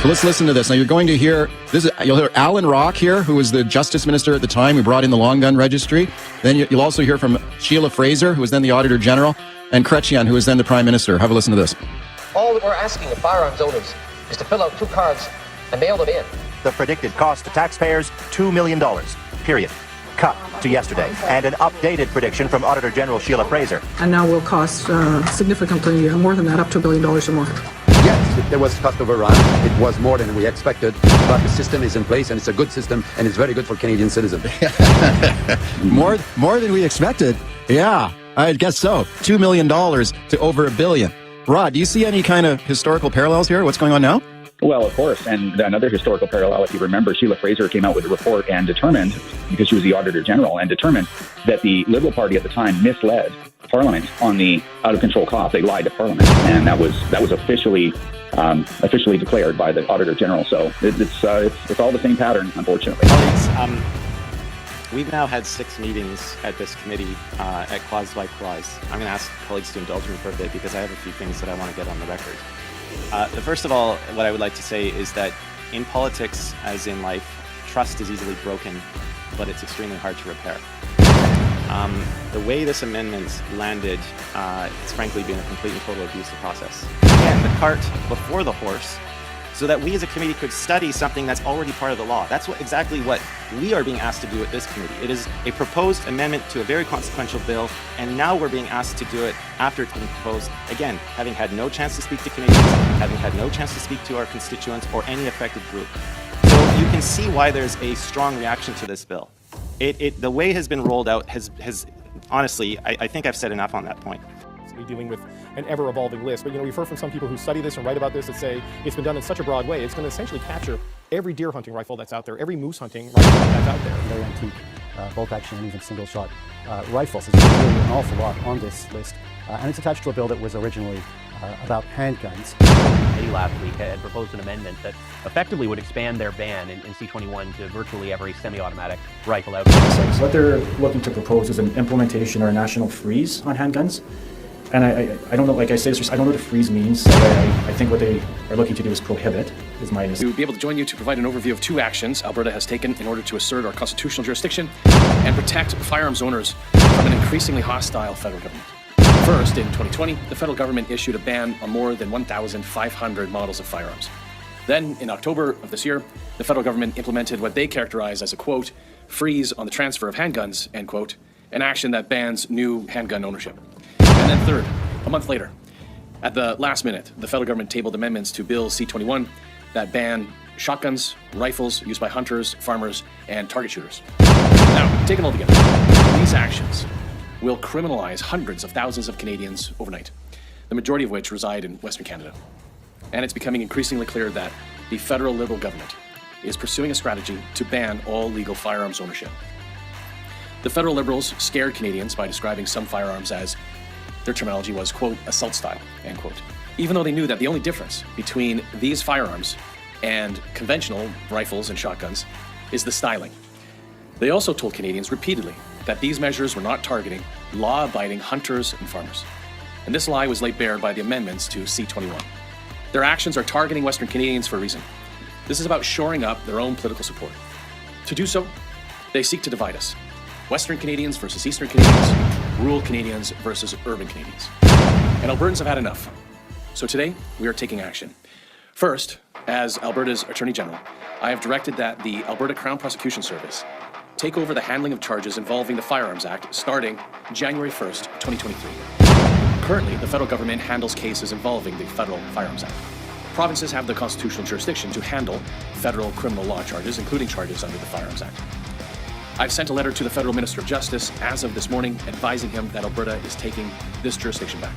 So let's listen to this. Now you're going to hear this. You'll hear Alan Rock here, who was the Justice Minister at the time, who brought in the long gun registry. Then you'll also hear from Sheila Fraser, who was then the Auditor General, and Chrétien, who was then the Prime Minister. Have a listen to this. All that we're asking of firearms owners is to fill out 2 cards and mail them in. The predicted cost to taxpayers, $2 million, period. Cut to yesterday. And an updated prediction from Auditor General Sheila Fraser. And now will cost significantly more than that, up to $1 billion or more. Yes, there was cost overrun. It was more than we expected, but the system is in place, and it's a good system, and it's very good for Canadian citizens. More than we expected. Yeah, I guess so. $2 million to over $1 billion. Rod, do you see any kind of historical parallels here? What's going on now? Well, of course. And another historical parallel, if you remember, Sheila Fraser came out with a report and determined, because she was the Auditor General, and determined that the Liberal Party at the time misled Parliament on the out-of-control cost. They lied to Parliament, and that was officially declared by the Auditor General. So it's all the same pattern, unfortunately. Colleagues, we've now had 6 meetings at this committee at clause by clause. I'm going to ask colleagues to indulge me for a bit because I have a few things that I want to get on the record. First of all, what I would like to say is that in politics, as in life, trust is easily broken, but it's extremely hard to repair. The way this amendment landed, it's frankly been a complete and total abuse of process. Again, the cart before the horse, so that we as a committee could study something that's already part of the law. That's exactly what we are being asked to do at this committee. It is a proposed amendment to a very consequential bill, and now we're being asked to do it after it's been proposed. Again, having had no chance to speak to Canadians, having had no chance to speak to our constituents or any affected group. So you can see why there's a strong reaction to this bill. The way it has been rolled out has honestly, I think I've said enough on that point. Dealing with an ever-evolving list, but we've heard from some people who study this and write about this that say it's been done in such a broad way, it's going to essentially capture every deer hunting rifle that's out there, every moose hunting rifle that's out there. Very antique bolt-action and even single-shot rifles. There's really an awful lot on this list, and it's attached to a bill that was originally about handguns. Committee last week had proposed an amendment that effectively would expand their ban in C-21 to virtually every semi-automatic rifle out there. So what they're looking to propose is an implementation or a national freeze on handguns. And I don't know, like I say, I don't know what a freeze means. I think what they are looking to do is prohibit, is my We will be able to join you to provide an overview of 2 actions Alberta has taken in order to assert our constitutional jurisdiction and protect firearms owners from an increasingly hostile federal government. First, in 2020, the federal government issued a ban on more than 1,500 models of firearms. Then, in October of this year, the federal government implemented what they characterize as a, quote, freeze on the transfer of handguns, end quote, an action that bans new handgun ownership. And then third, a month later, at the last minute, the federal government tabled amendments to Bill C-21 that ban shotguns, rifles used by hunters, farmers, and target shooters. Now, taken all together, these actions will criminalize hundreds of thousands of Canadians overnight, the majority of which reside in Western Canada. And it's becoming increasingly clear that the federal Liberal government is pursuing a strategy to ban all legal firearms ownership. The federal Liberals scared Canadians by describing some firearms as, their terminology was, quote, assault style, end quote, even though they knew that the only difference between these firearms and conventional rifles and shotguns is the styling. They also told Canadians repeatedly that these measures were not targeting law-abiding hunters and farmers. And this lie was laid bare by the amendments to C-21. Their actions are targeting Western Canadians for a reason. This is about shoring up their own political support. To do so, they seek to divide us. Western Canadians versus Eastern Canadians, rural Canadians versus urban Canadians. And Albertans have had enough. So today, we are taking action. First, as Alberta's Attorney General, I have directed that the Alberta Crown Prosecution Service take over the handling of charges involving the Firearms Act starting January 1st, 2023. Currently, the federal government handles cases involving the Federal Firearms Act. Provinces have the constitutional jurisdiction to handle federal criminal law charges, including charges under the Firearms Act. I've sent a letter to the Federal Minister of Justice as of this morning advising him that Alberta is taking this jurisdiction back.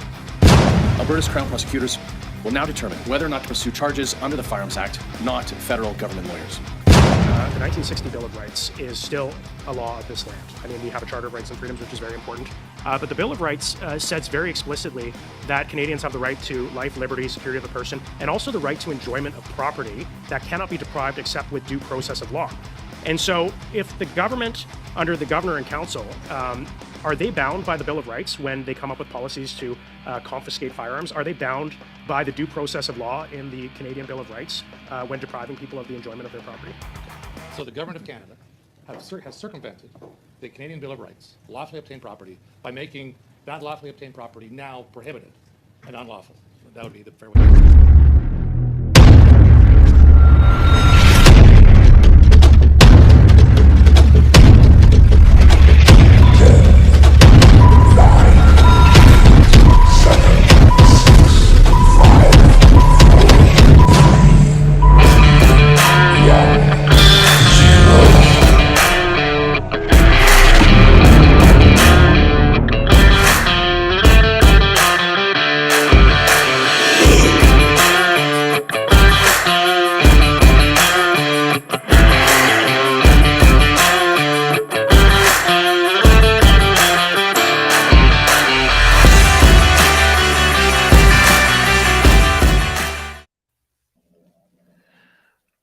Alberta's Crown prosecutors will now determine whether or not to pursue charges under the Firearms Act, not federal government lawyers. The 1960 Bill of Rights is still a law of this land. I mean, we have a Charter of Rights and Freedoms, which is very important. But the Bill of Rights says very explicitly that Canadians have the right to life, liberty, security of the person, and also the right to enjoyment of property that cannot be deprived except with due process of law. And so if the government, under the Governor and Council, are they bound by the Bill of Rights when they come up with policies to confiscate firearms? Are they bound by the due process of law in the Canadian Bill of Rights when depriving people of the enjoyment of their property? So the government of Canada has circumvented the Canadian Bill of Rights, lawfully obtained property, by making that lawfully obtained property now prohibited and unlawful. That would be the fair way.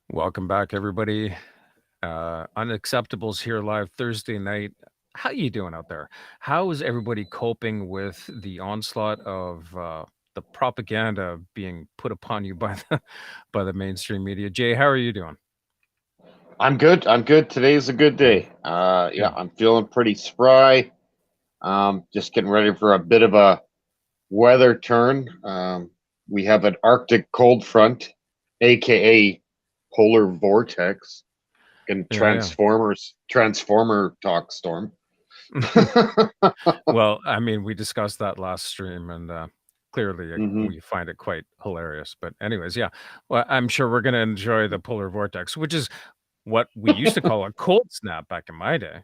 Welcome back, everybody. Unacceptables here live Thursday night. How you doing out there? How is everybody coping with the onslaught of the propaganda being put upon you by the mainstream media? Jay, how are you doing? I'm good. Today's a good day. Yeah, I'm feeling pretty spry. Just getting ready for a bit of a weather turn. We have an Arctic cold front, aka polar vortex, and Transformer talk storm. Well, I mean, we discussed that last stream, and clearly we find it quite hilarious. But anyways, yeah, well, I'm sure we're going to enjoy the polar vortex, which is what we used to call a cold snap back in my day,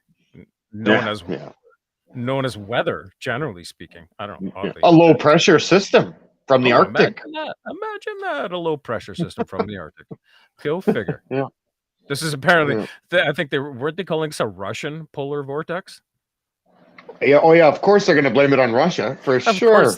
known as weather, generally speaking. I don't know. A low pressure system from the Arctic. Imagine that, a low pressure system from the Arctic. Go figure. Yeah. This is apparently, I think weren't they calling this a Russian polar vortex? Yeah. Oh yeah. Of course they're going to blame it on Russia for sure.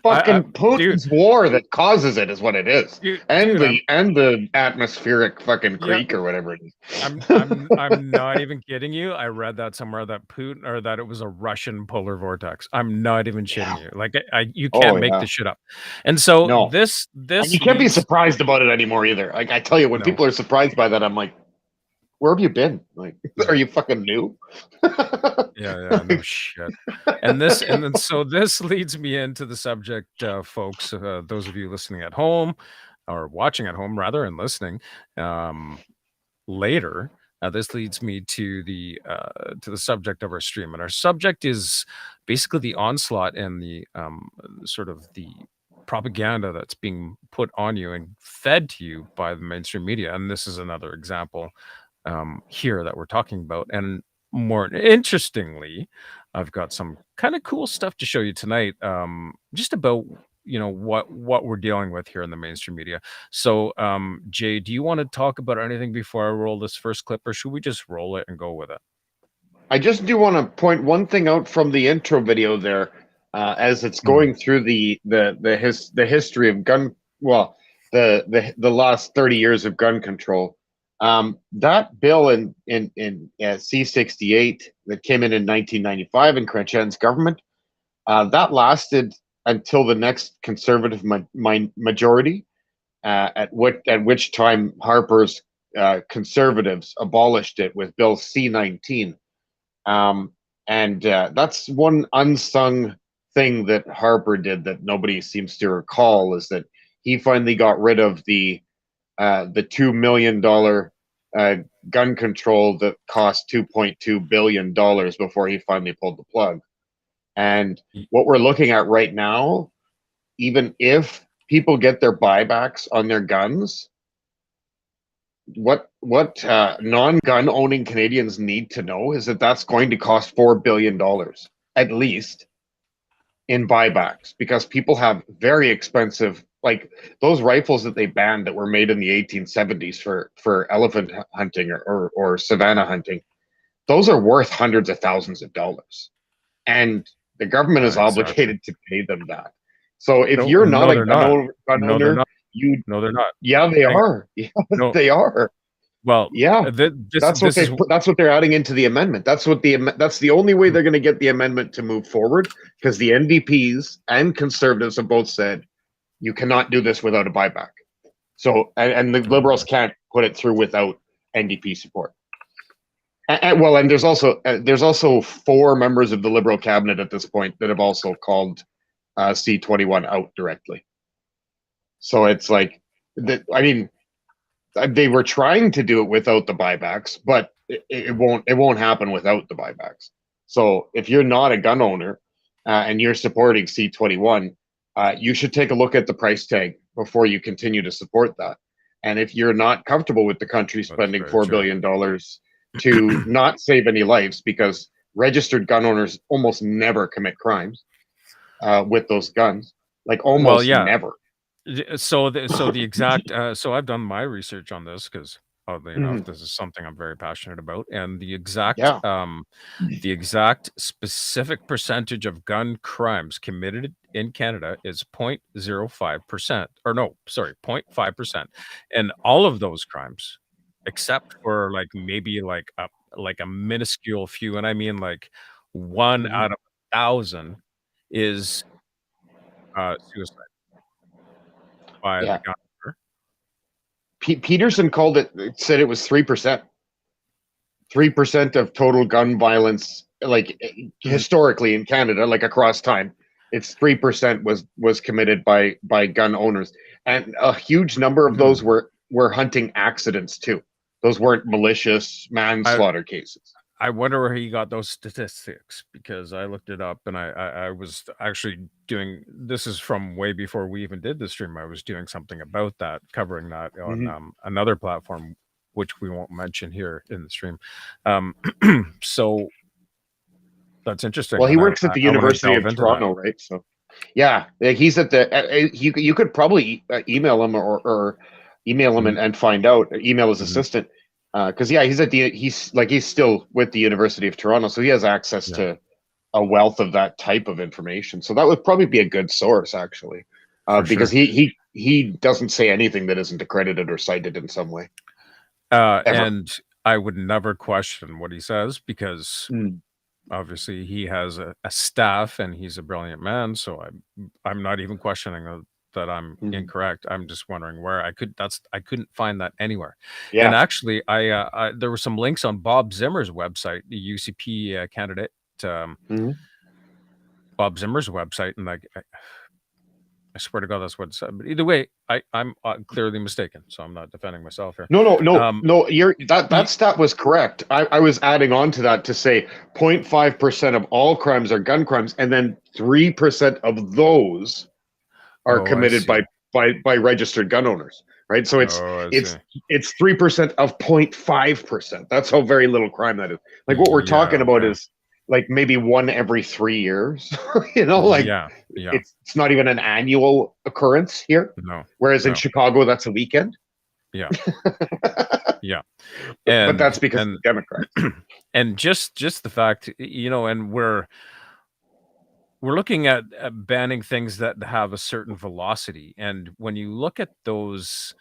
Fucking Putin's war that causes it is what it is, and the atmospheric fucking creek or whatever it is. I'm not even kidding you. I read that somewhere that Putin, or that it was a Russian polar vortex. I'm not even shitting you. Like you can't make this shit up. And so this and you can't be surprised about it anymore either. Like I tell you, when people are surprised by that, I'm like, where have you been? Like, are you fucking new? Yeah, no shit. So this leads me into the subject, folks. Those of you listening at home, or watching at home rather, and listening later. This leads me to the subject of our stream, and our subject is basically the onslaught and the sort of the propaganda that's being put on you and fed to you by the mainstream media. And this is another example here that we're talking about. And more interestingly, I've got some kind of cool stuff to show you tonight, just about what we're dealing with here in the mainstream media. So Jay, do you want to talk about anything before I roll this first clip, or should we just roll it and go with it? I just do want to point one thing out from the intro video there, as it's going through the history of gun, well, the last 30 years of gun control. That bill in C-68 that came in 1995 in Chrétien's government, that lasted until the next conservative majority, at which time Harper's conservatives abolished it with Bill C-19. And that's one unsung thing that Harper did that nobody seems to recall, is that he finally got rid of the $2 million gun control that cost $2.2 billion before he finally pulled the plug. And what we're looking at right now, even if people get their buybacks on their guns, what non-gun owning Canadians need to know is that that's going to cost $4 billion at least in buybacks, because people have very expensive, like those rifles that they banned that were made in the 1870s for elephant hunting or savanna hunting. Those are worth hundreds of thousands of dollars, and the government is obligated to pay them that. So if you're not a gun owner, No, they're not. yeah, they are. Yeah, they are. Well, Yeah, that's what that's what they're adding into the amendment. That's the only way they're going to get the amendment to move forward, because the NDPs and Conservatives have both said you cannot do this without a buyback. So and the Liberals can't put it through without NDP support. And there's also 4 members of the Liberal cabinet at this point that have also called C21 out directly. So it's like that. I mean, they were trying to do it without the buybacks, but it won't happen without the buybacks. So if you're not a gun owner and you're supporting C21, you should take a look at the price tag before you continue to support that. And if you're not comfortable with the country spending $4 billion to not save any lives, because registered gun owners almost never commit crimes with those guns, like almost never. So the exact so I've done my research on this because oddly enough, this is something I'm very passionate about, and the exact specific percentage of gun crimes committed in Canada is 0.05%, or no, sorry, 0.5%, and all of those crimes, except for maybe a minuscule few, and I mean like 1 out of 1,000 is suicide. By the gun owner. Peterson said it was 3%. 3% of total gun violence, historically in Canada, across time, it's 3% was committed by gun owners, and a huge number of those were hunting accidents too. Those weren't malicious manslaughter cases. I wonder where he got those statistics, because I looked it up, and I was actually doing, this is from way before we even did the stream. I was doing something about that, covering that on another platform, which we won't mention here in the stream. So that's interesting. Well, he works at the University of Toronto, right? So yeah, he's at the, you could probably email him or email him and find out, email his assistant. Because he's still with the University of Toronto, so he has access to a wealth of that type of information. So that would probably be a good source, actually, because he doesn't say anything that isn't accredited or cited in some way. And I would never question what he says, because obviously he has a staff and he's a brilliant man. So I'm not even questioning that I'm incorrect. I'm just wondering where I couldn't find that anywhere. Yeah. And actually I there were some links on Bob Zimmer's website, the UCP candidate, Bob Zimmer's website, and I swear to God that's what it said. But either way, I'm clearly mistaken, so I'm not defending myself here. No. That stat was correct. I was adding on to that to say 0.5% of all crimes are gun crimes, and then 3% of those are committed by registered gun owners, right? So it's 3% of 0.5%. That's how very little crime that is. Like what we're talking about is maybe 1 every 3 years. It's not even an annual occurrence here. No. Whereas in Chicago, that's a weekend. Yeah. Yeah. But that's because of the Democrats. And just the fact, and we're looking at banning things that have a certain velocity. And when you look at those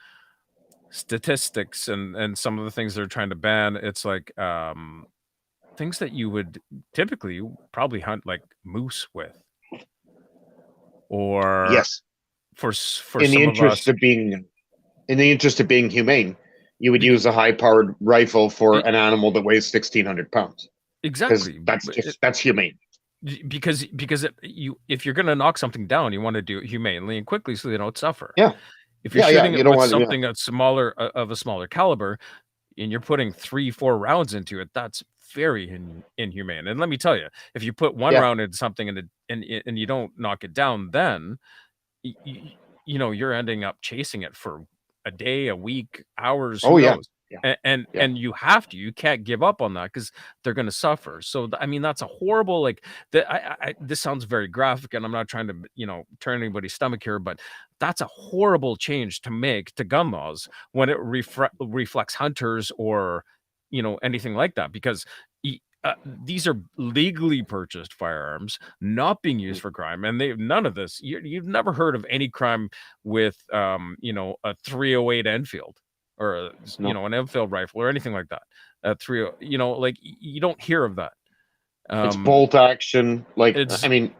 statistics and some of the things they're trying to ban, it's like things that you would typically probably hunt like moose with. Or yes, for in the interest of being humane, you would use a high-powered rifle for an animal that weighs 1,600 pounds. Exactly. That's humane. Because if you're going to knock something down, you want to do it humanely and quickly so they don't suffer. Yeah. If you're shooting it with something that's smaller, of a smaller caliber, and you're putting 3-4 rounds into it, that's very inhumane. And let me tell you, if you put one round into something and you don't knock it down, then you're ending up chasing it for a day, a week, hours. Who knows? And you can't give up on that, because they're going to suffer. So I mean, that's a horrible, this sounds very graphic, and I'm not trying to turn anybody's stomach here, but that's a horrible change to make to gun laws when it reflects hunters or anything like that, because these are legally purchased firearms not being used for crime, and none of this, you've never heard of any crime with a 308 Enfield. or No. an Enfield rifle or anything like that. You don't hear of that. It's bolt action. Like, I mean,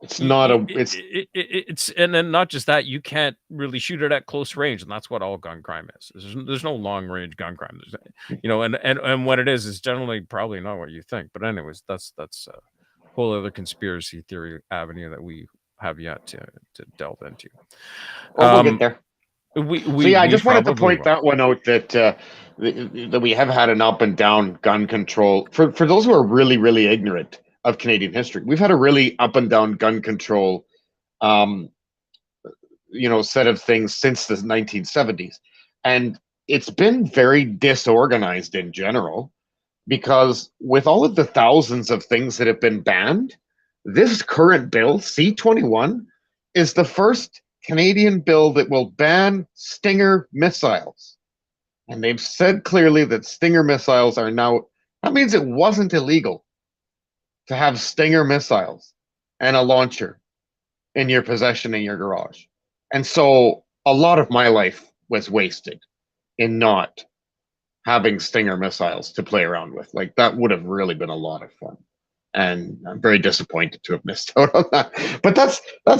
it's not a. It's and then not just that, you can't really shoot it at close range, and that's what all gun crime is. There's no long range gun crime. And what it is generally probably not what you think. But anyways, that's a whole other conspiracy theory avenue that we have yet to delve into. We'll get there. I just wanted to point will. that one out that we have had an up and down gun control. For those who are really, really ignorant of Canadian history, we've had a really up and down gun control, set of things since the 1970s, and it's been very disorganized in general. Because with all of the thousands of things that have been banned, this current bill, C-21, is the first Canadian bill that will ban Stinger missiles. And they've said clearly that Stinger missiles are now, that means it wasn't illegal to have Stinger missiles and a launcher in your possession in your garage. And so a lot of my life was wasted in not having Stinger missiles to play around with. Like, that would have really been a lot of fun. And I'm very disappointed to have missed out on that. But that's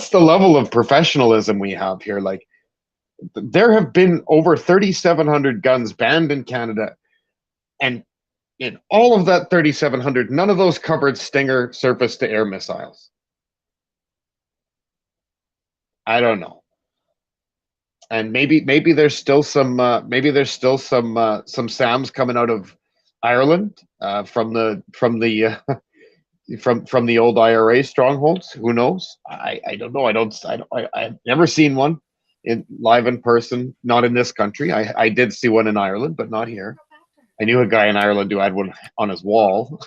the level of professionalism we have here. Like, there have been over 3,700 guns banned in Canada. And in all of that 3,700, none of those covered Stinger surface-to-air missiles. I don't know. And maybe there's still some SAMs coming out of Ireland from the old IRA strongholds. Who knows? I don't know. I've never seen one live in person. Not in this country. I did see one in Ireland, but not here. I knew a guy in Ireland who had one on his wall.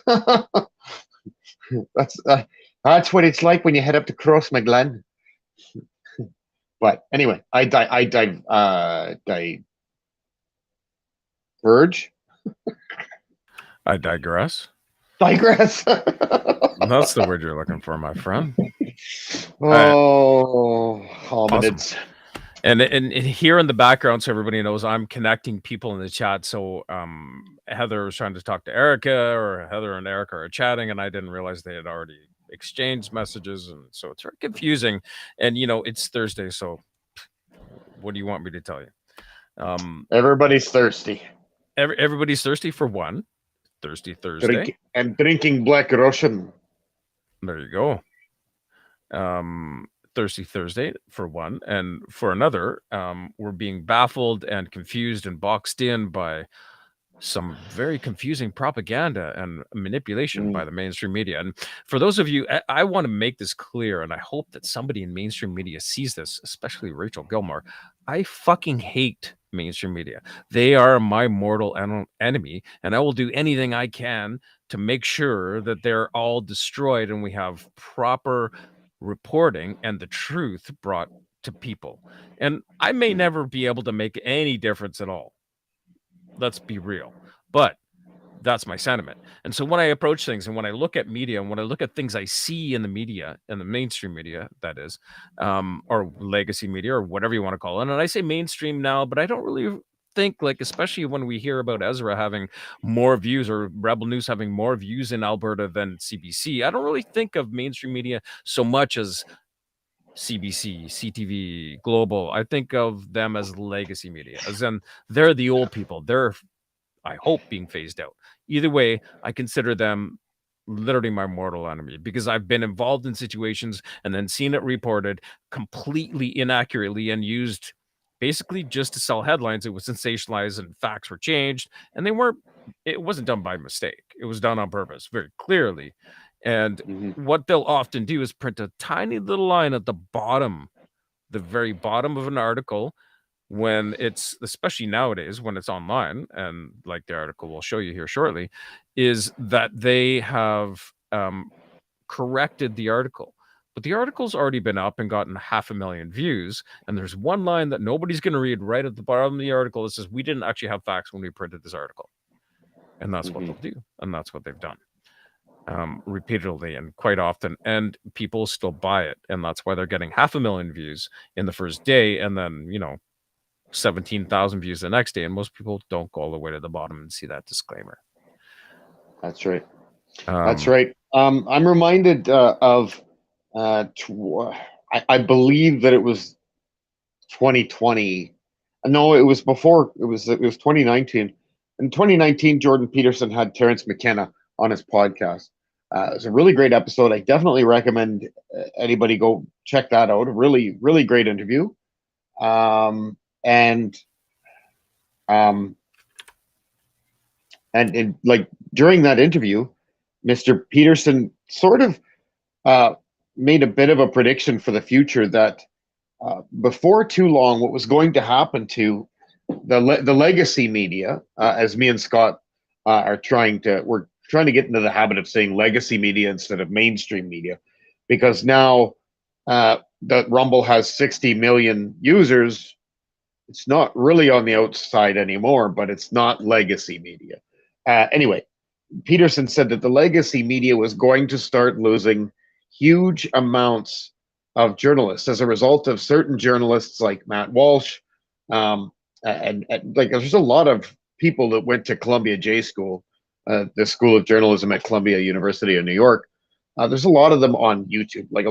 That's what it's like when you head up to Crossmaglen. But anyway, I diverge. I digress. Digress. That's the word you're looking for, my friend. Hominids. Awesome. And here in the background, so everybody knows, I'm connecting people in the chat. So Heather was trying to talk to Erica, or Heather and Erica are chatting, and I didn't realize they had already exchanged messages, and so it's very confusing. And it's Thursday, so what do you want me to tell you? Everybody's thirsty. Everybody's thirsty for one. Thirsty Thursday. Drinking Black Russian. There you go. Thirsty Thursday for one, and for another, we're being baffled and confused and boxed in by some very confusing propaganda and manipulation by the mainstream media. And for those of you, I want to make this clear, and I hope that somebody in mainstream media sees this, especially Rachel Gilmore. I fucking hate mainstream media. They are my mortal enemy, and I will do anything I can to make sure that they're all destroyed and we have proper reporting and the truth brought to people. And I may never be able to make any difference at all. Let's be real. But that's my sentiment. And so when I approach things and when I look at media and when I look at things I see in the media, in the mainstream media, that is, or legacy media or whatever you want to call it. And I say mainstream now, but I don't really think, like, especially when we hear about Ezra having more views or Rebel News having more views in Alberta than CBC, I don't really think of mainstream media so much as CBC, CTV, Global. I think of them as legacy media, as in they're the old people. They're, I hope, being phased out. Either way, I consider them literally my mortal enemy, because I've been involved in situations and then seen it reported completely inaccurately and used basically just to sell headlines. It was sensationalized and facts were changed, and it wasn't done by mistake. It was done on purpose, very clearly. And what they'll often do is print a tiny little line at the bottom, the very bottom of an article, when it's, especially nowadays when it's online, and like the article we'll show you here shortly, is that they have corrected the article. But the article's already been up and gotten 500,000 views, and there's one line that nobody's going to read right at the bottom of the article that says, we didn't actually have facts when we printed this article. And that's what they'll do, and that's what they've done. Repeatedly and quite often, and people still buy it, and that's why they're getting 500,000 views in the first day, and then 17,000 views the next day, and most people don't go all the way to the bottom and see that disclaimer. That's right. That's right. I'm reminded of I believe that it was 2020. No, it was before. It was 2019. In 2019, Jordan Peterson had Terrence McKenna on his podcast. It was a really great episode. I definitely recommend anybody go check that out. A really, really great interview. And like during that interview, Mr. Peterson sort of made a bit of a prediction for the future that before too long, what was going to happen to the legacy media, as me and Scott we're trying to get into the habit of saying legacy media instead of mainstream media, because now that Rumble has 60 million users, it's not really on the outside anymore, but it's not legacy media. Anyway, Peterson said that the legacy media was going to start losing huge amounts of journalists as a result of certain journalists like Matt Walsh, and like there's a lot of people that went to Columbia J School, the School of Journalism at Columbia University of New York. There's a lot of them on YouTube. Like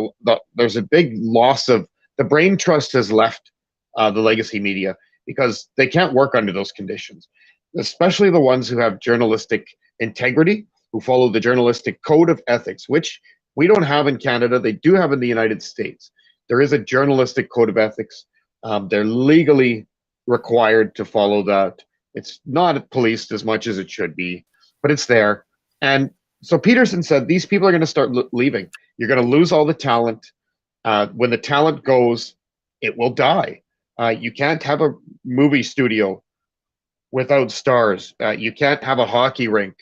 there's a big loss of the brain trust has left the legacy media because they can't work under those conditions, especially the ones who have journalistic integrity, who follow the journalistic code of ethics, which we don't have in Canada. They do have in the United States. There is a journalistic code of ethics. They're legally required to follow that. It's not policed as much as it should be, but it's there. And so Peterson said these people are going to start leaving. You're going to lose all the talent. When the talent goes, it will die. You can't have a movie studio without stars. You can't have a hockey rink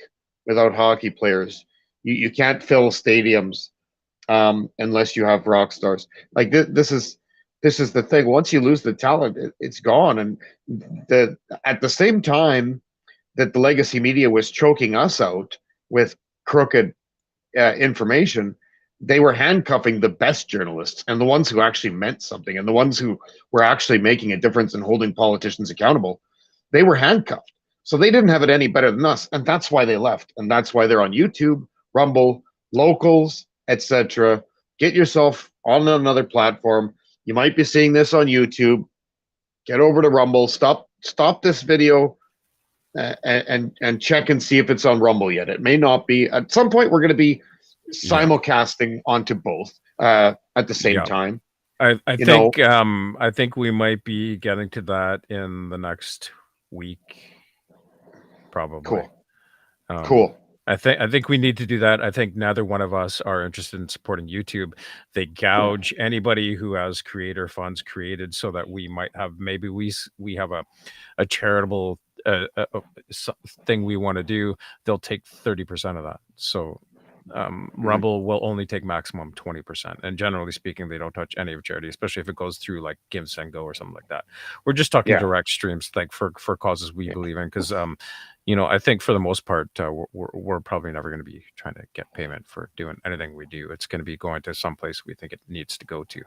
without hockey players. You can't fill stadiums unless you have rock stars. Like this is the thing. Once you lose the talent, it's gone. And at the same time that the legacy media was choking us out with crooked information, they were handcuffing the best journalists and the ones who actually meant something and the ones who were actually making a difference and holding politicians accountable. They were handcuffed. So they didn't have it any better than us. And that's why they left. And that's why they're on YouTube, Rumble, Locals, etc. Get yourself on another platform. You might be seeing this on YouTube. Get over to Rumble. Stop this video and check and see if it's on Rumble yet. It may not be. At some point, we're going to be simulcasting onto both at the same time. I think we might be getting to that in the next week, probably. Cool. I think we need to do that. I think neither one of us are interested in supporting YouTube. They gouge anybody who has creator funds created so that we might have, maybe we have a charitable thing we want to do. They'll take 30% of that. So Rumble will only take maximum 20%, and generally speaking, they don't touch any of charity, especially if it goes through like Give Send Go or something like that. We're just talking direct streams, like for causes we believe in, because I think for the most part, we're probably never going to be trying to get payment for doing anything we do. It's going to be going to some place we think it needs to go to.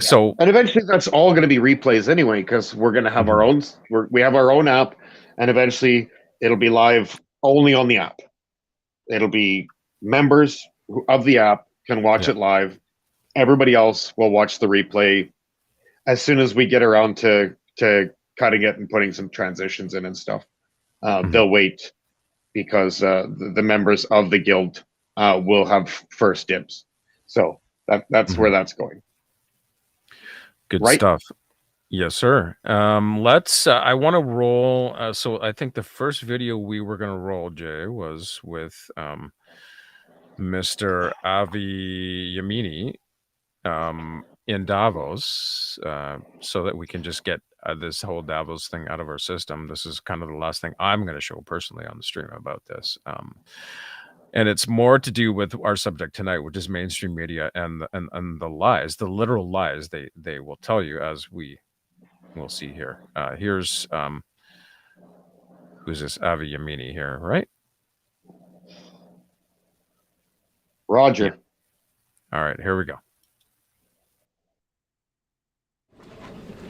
So, and eventually that's all going to be replays anyway, because we're going to have our own. We have our own app, and eventually it'll be live only on the app. It'll be members of the app can watch it live. Everybody else will watch the replay as soon as we get around to cutting it and putting some transitions in and stuff. They'll wait because the members of the guild will have first dibs. So that's where that's going. Good stuff. Yes, sir. Let's. I want to roll. So I think the first video we were going to roll, Jay, was with Mr. Avi Yamini in Davos, so that we can just get this whole Davos thing out of our system. This is kind of the last thing I'm going to show personally on the stream about this. And it's more to do with our subject tonight, which is mainstream media and the lies, the literal lies they will tell you, as we'll see here. Here's who's this? Avi Yamini here, right? Roger. Yeah. All right, here we go.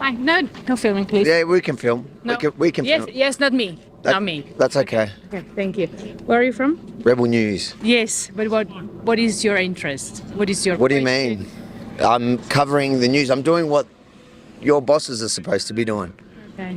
Hi. No, no filming, please. Yeah, we can film. No. We can Yes, film. yes, not me. Not me. That's okay. Okay, thank you. Where are you from? Rebel News. Yes, but what is your interest? What is your What do you question? mean? I'm covering the news. I'm doing what your bosses are supposed to be doing. Okay.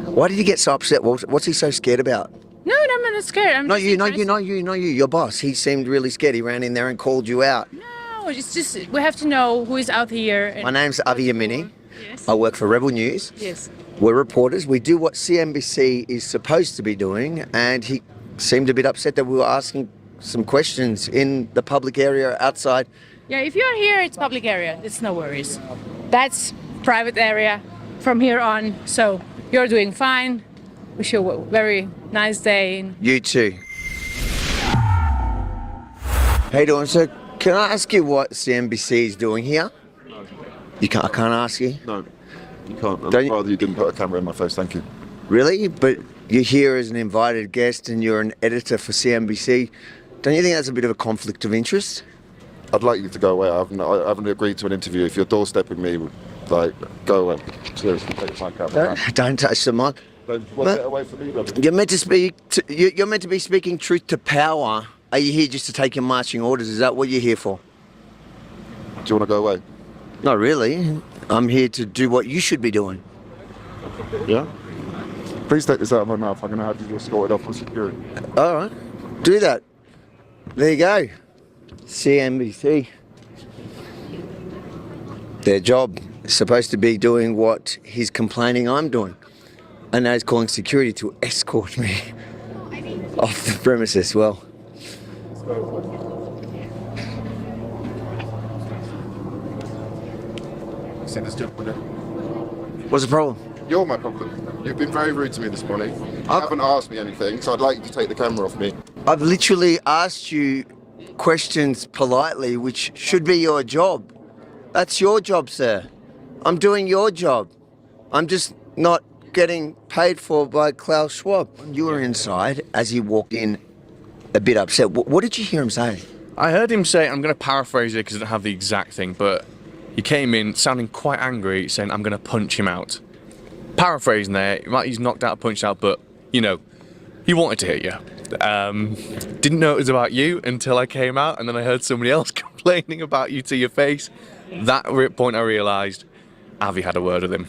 Why did you get so upset? What's he so scared about? No, I'm not scared. I'm Not just you, not interested. you, not you. Your boss. He seemed really scared. He ran in there and called you out. No, it's just we have to know who is out here. And My name's Avi Yamini. Yes. I work for Rebel News. Yes. We're reporters. We do what CNBC is supposed to be doing, and he seemed a bit upset that we were asking some questions in the public area outside. Yeah, if you're here, it's public area. It's no worries. That's private area from here on. So you're doing fine. Wish you a very nice day. You too. How you doing, sir? Can I ask you what CNBC is doing here? You can't. I can't ask you. No, you can't. Don't I'd you- rather you didn't put a camera in my face, thank you. Really? But you're here as an invited guest, and you're an editor for CNBC. Don't you think that's a bit of a conflict of interest? I'd like you to go away. I haven't agreed to an interview. If you're doorstepping me, like, go away. Seriously, take the mic out. Don't touch the mic. Get away from me, brother. You're meant to speak. You're meant to be speaking truth to power. Are you here just to take your marching orders? Is that what you're here for? Do you want to go away? Not really. I'm here to do what you should be doing. Yeah? Please take this out of my mouth. I'm going to have you escorted off for security. All right, do that. There you go. CNBC. Their job is supposed to be doing what he's complaining I'm doing. And now he's calling security to escort me off the premises. Well, Send this gentleman in. what's the problem? You're my problem. You've been very rude to me this morning. You haven't asked me anything, so I'd like you to take the camera off me. I've literally asked you questions politely, which should be your job. That's your job, sir. I'm doing your job. I'm just not getting paid for by Klaus Schwab. You were inside as he walked in a bit upset. What did you hear him say? I heard him say, I'm going to paraphrase it because I don't have the exact thing, but he came in sounding quite angry, saying, I'm going to punch him out. Paraphrasing there, he's knocked out, punched out, but, you know, he wanted to hit you. Didn't know it was about you until I came out, and then I heard somebody else complaining about you to your face. That point I realised Avi had a word with him.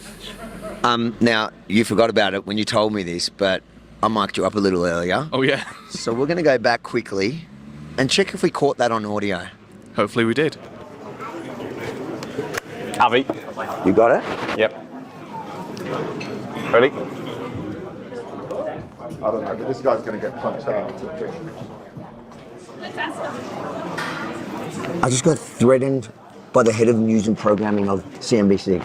Now, you forgot about it when you told me this, but I mic'd you up a little earlier. Oh, yeah? So we're going to go back quickly and check if we caught that on audio. Hopefully we did. Avi. You got it? Yep. Ready? I don't know, but this guy's going to get punched out. I just got threatened by the head of news and programming of CNBC.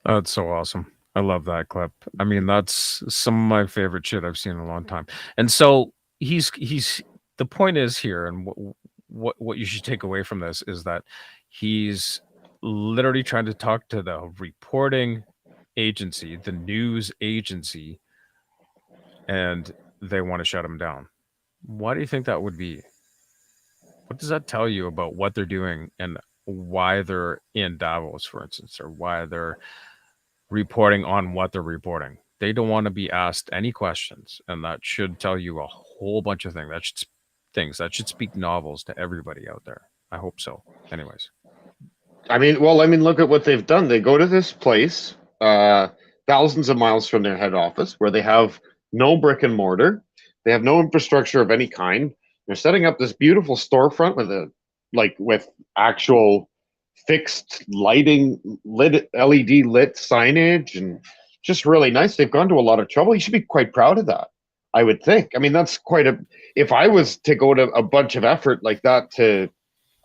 That's so awesome. I love that clip. I mean, that's some of my favorite shit I've seen in a long time. And so he's the point is here, and what you should take away from this is that he's literally trying to talk to the reporting agency, the news agency, and they want to shut him down. Why do you think that would be? What does that tell you about what they're doing and why they're in Davos, for instance, or why they're reporting on what they're reporting? They don't want to be asked any questions, and that should tell you a whole bunch of things. That should speak novels to everybody out there. I hope so. Anyways. Look at what they've done. They go to this place, thousands of miles from their head office, where they have no brick and mortar. They have no infrastructure of any kind. They're setting up this beautiful storefront with actual fixed lighting, LED lit signage, and just really nice. They've gone to a lot of trouble. You should be quite proud of that, I would think. I mean, that's if I was to go to a bunch of effort like that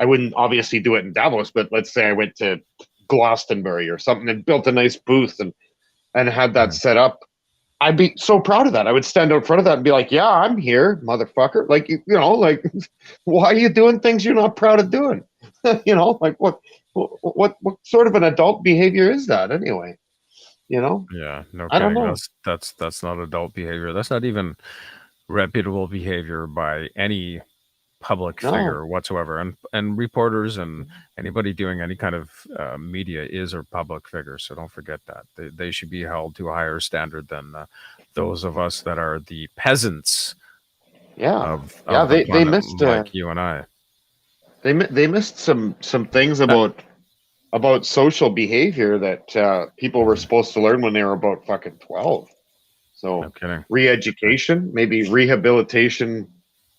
I wouldn't obviously do it in Davos, but let's say I went to Glastonbury or something and built a nice booth and had that set up. I'd be so proud of that. I would stand out in front of that and be like, yeah, I'm here, motherfucker. Like, why are you doing things you're not proud of doing? What sort of an adult behavior is that anyway? Yeah, no I don't kidding. know. That's not adult behavior. That's not even reputable behavior by any public No. figure whatsoever, and reporters and anybody doing any kind of media is a public figure. So don't forget that they should be held to a higher standard than those of us that are the peasants. Yeah, of yeah. the They planet, missed like you and I. they missed some things about social behavior that people were supposed to learn when they were about fucking 12. So No kidding. re-education, maybe rehabilitation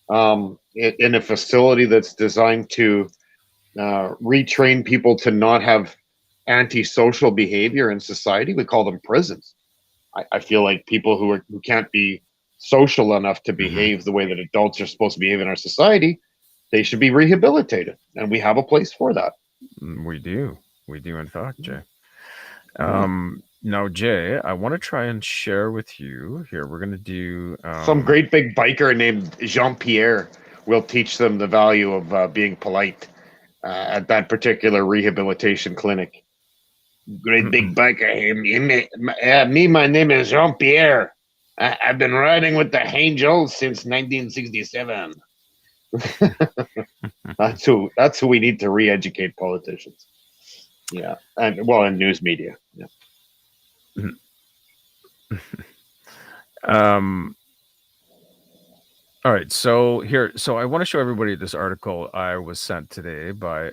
in a facility that's designed to retrain people to not have antisocial behavior in society. We call them prisons. I feel like people who can't be social enough to behave the way that adults are supposed to behave in our society, they should be rehabilitated, and we have a place for that. We do in fact, Jay. Now, Jay, I want to try and share with you here. We're going to do Some great big biker named Jean-Pierre will teach them the value of being polite at that particular rehabilitation clinic. Great big biker. My name is Jean-Pierre. I've been riding with the Angels since 1967. That's who we need to re-educate politicians. Yeah, and news media. Yeah. All right, so I want to show everybody this article I was sent today by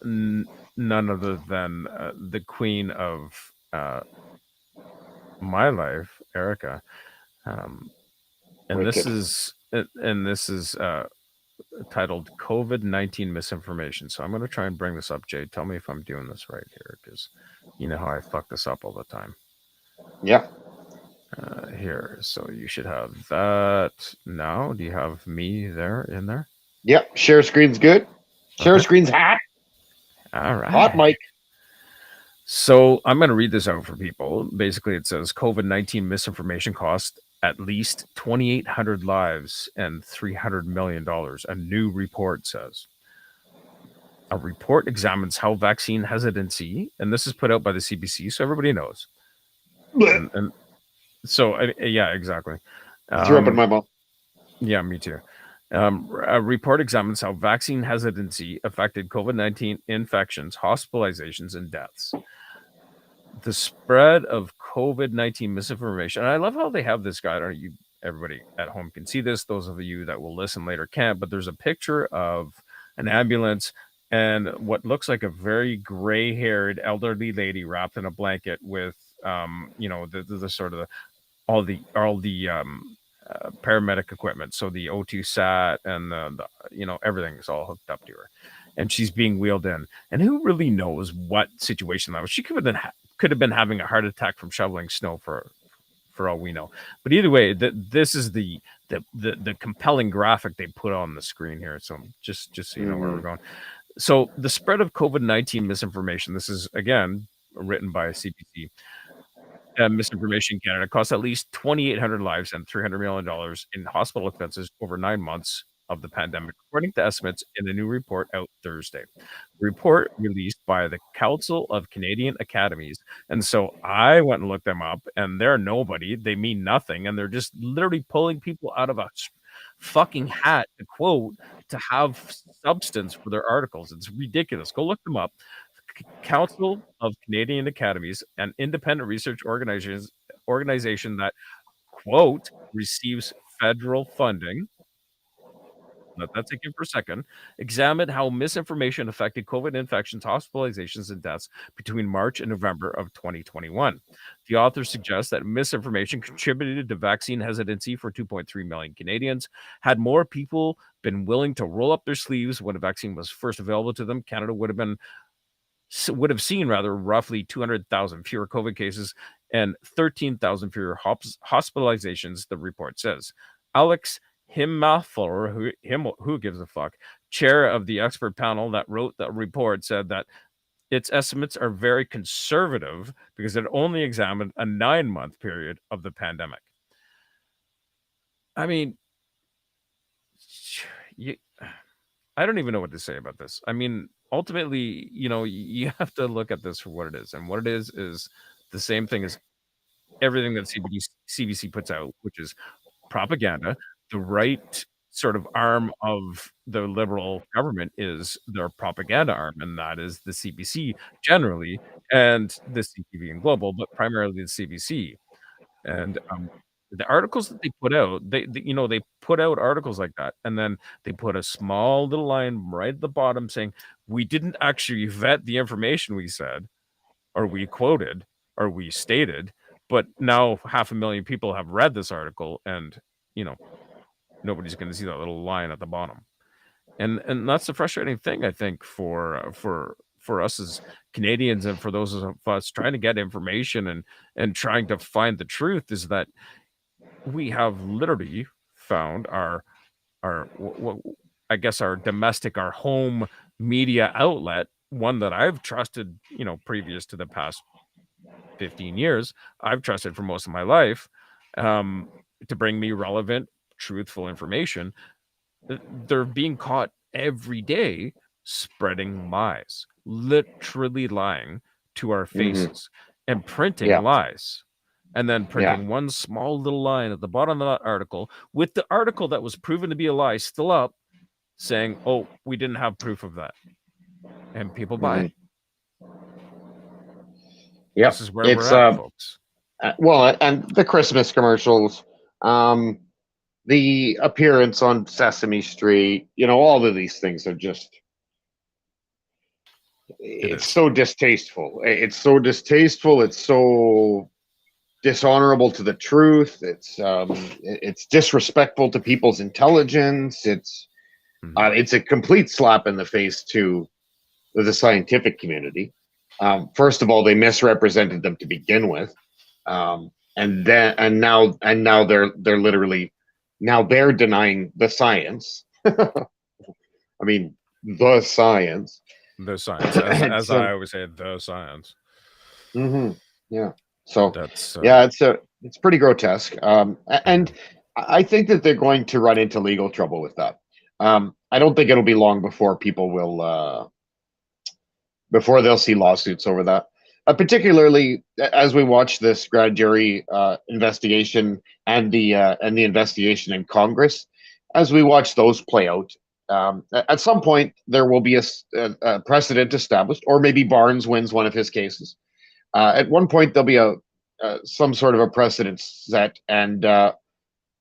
none other than the queen of my life, Erica, and this is titled COVID-19 misinformation. So I'm going to try and bring this up, Jay. Tell me if I'm doing this right here, because you know how I fuck this up all the time. Yeah. Here, so you should have that now. Do you have me in there? Yep. Share screen's good. Share screen's hot. All right. Hot mic. So I'm going to read this out for people. Basically, it says COVID-19 misinformation cost at least 2,800 lives and $300 million. A new report says. A report examines how vaccine hesitancy, and this is put out by the CBC, so everybody knows. And so, yeah, exactly. Threw up in my mouth. Yeah, me too. A report examines how vaccine hesitancy affected COVID-19 infections, hospitalizations, and deaths. The spread of COVID-19 misinformation. And I love how they have this guide. Everybody at home can see this. Those of you that will listen later can't. But there's a picture of an ambulance and what looks like a very gray-haired elderly lady wrapped in a blanket with, the sort of all the paramedic equipment. So the O2 sat and the everything's all hooked up to her, and she's being wheeled in. And who really knows what situation that was? She could have been having a heart attack from shoveling snow for all we know. But either way, this is the compelling graphic they put on the screen here. So just so you know where we're going. So the spread of COVID-19 misinformation. This is again written by CBC. Misinformation Canada costs at least 2,800 lives and $300 million in hospital expenses over 9 months of the pandemic, according to estimates in a new report out Thursday. The report released by the Council of Canadian Academies. And so I went and looked them up, and they're nobody. They mean nothing, and they're just literally pulling people out of a fucking hat to quote to have substance for their articles. It's ridiculous. Go look them up. Council of Canadian Academies, an independent research organization that, quote, receives federal funding. Let that sink in for a second. Examined how misinformation affected COVID infections, hospitalizations, and deaths between March and November of 2021. The authors suggest that misinformation contributed to vaccine hesitancy for 2.3 million Canadians. Had more people been willing to roll up their sleeves when a vaccine was first available to them, Canada would have seen roughly 200,000 fewer COVID cases and 13,000 fewer hospitalizations, the report says. Alex Himathor, who gives a fuck, chair of the expert panel that wrote the report, said that its estimates are very conservative because it only examined a 9-month period of the pandemic. I mean, I don't even know what to say about this. I mean, ultimately, you have to look at this for what it is. And what it is the same thing as everything that CBC puts out, which is propaganda. The right sort of arm of the Liberal government is their propaganda arm, and that is the CBC generally, and the CTV and Global, but primarily the CBC. And the articles that they put out, they put out articles like that, and then they put a small little line right at the bottom saying, "We didn't actually vet the information we said, or we quoted, or we stated, but now 500,000 people have read this article, and nobody's going to see that little line at the bottom." And that's the frustrating thing, I think, for us as Canadians, and for those of us trying to get information and trying to find the truth, is that we have literally found our I guess our domestic, our home media outlet, one that I've trusted, previous to the past 15 years, I've trusted for most of my life, to bring me relevant, truthful information. They're being caught every day spreading lies, literally lying to our faces, and printing lies, and then printing one small little line at the bottom of that article, with the article that was proven to be a lie still up, saying, "Oh, we didn't have proof of that," and people buy it. Yeah, this is where we're at, folks. Well, and the Christmas commercials, the appearance on Sesame Street, all of these things are just, it's so distasteful. It's so distasteful. It's so dishonorable to the truth. It's disrespectful to people's intelligence. It's a complete slap in the face to the scientific community. First of all, they misrepresented them to begin with, and now they're literally, now they're denying the science. I mean, the science. The science, as I always say, the science. Yeah. So that's it's pretty grotesque. And I think that they're going to run into legal trouble with that. I don't think it'll be long before people will before they'll see lawsuits over that. Particularly as we watch this grand jury investigation and the investigation in Congress, as we watch those play out, at some point there will be a precedent established, or maybe Barnes wins one of his cases. At one point there'll be some sort of a precedent set, and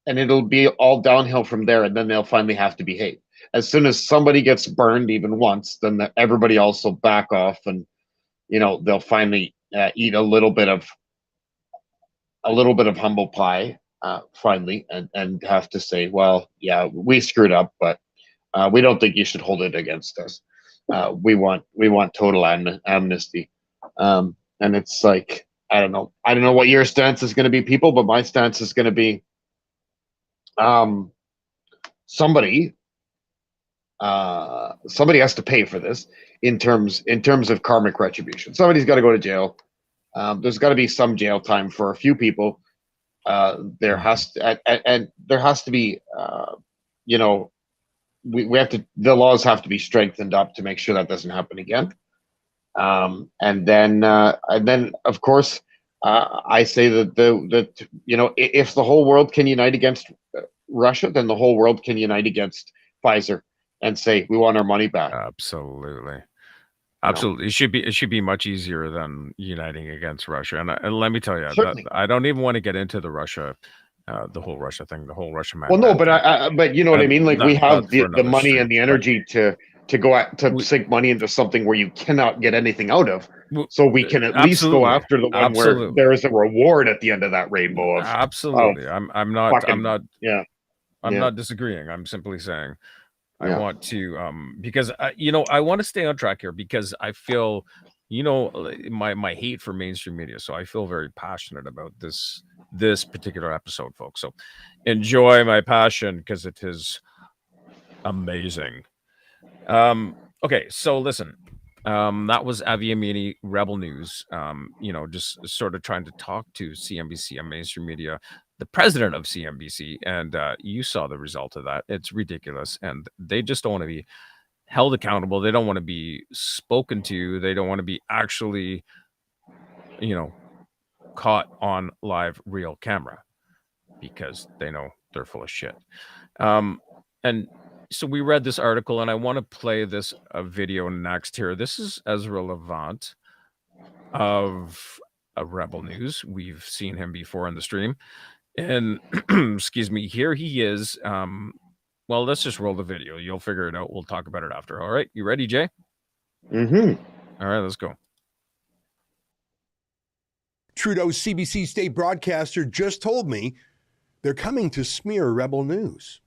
it'll be all downhill from there, and then they'll finally have to behave. As soon as somebody gets burned even once, then everybody else will back off, and they'll finally eat a little bit of humble pie finally, and have to say, well, yeah, we screwed up, but we don't think you should hold it against us. We want total amnesty. And it's like, I don't know what your stance is going to be, people, but my stance is going to be somebody has to pay for this in terms of karmic retribution. Somebody's got to go to jail. There's got to be some jail time for a few people. There has to be the laws have to be strengthened up to make sure that doesn't happen again. And then of course, I say that if the whole world can unite against Russia, then the whole world can unite against Pfizer and say, we want our money back. Absolutely. It should be much easier than uniting against Russia. And let me tell you, I don't even want to get into the Russia, the whole Russia thing, the whole Russia. Well, no, but you know what I mean. Like, we have the money and the energy to go out to sink money into something where you cannot get anything out of. So we can at least go after the one where there is a reward at the end of that rainbow. Absolutely. I'm not disagreeing. I'm simply saying I want to because I want to stay on track here, because I feel my hate for mainstream media. So I feel very passionate about this particular episode, folks. So enjoy my passion, because it is amazing. Okay, so listen, that was Avi Amini, Rebel News, just sort of trying to talk to CNBC and mainstream media, the president of CNBC, and you saw the result of that. It's ridiculous, and they just don't want to be held accountable. They don't want to be spoken to. They don't want to be actually, caught on live real camera, because they know they're full of shit. And so we read this article, and I want to play this video next here. This is Ezra Levant of Rebel News. We've seen him before in the stream. And excuse me, here he is. Well, let's just roll the video. You'll figure it out. We'll talk about it after. All right. You ready, Jay? Mm-hmm. All right, let's go. Trudeau's CBC state broadcaster just told me they're coming to smear Rebel News.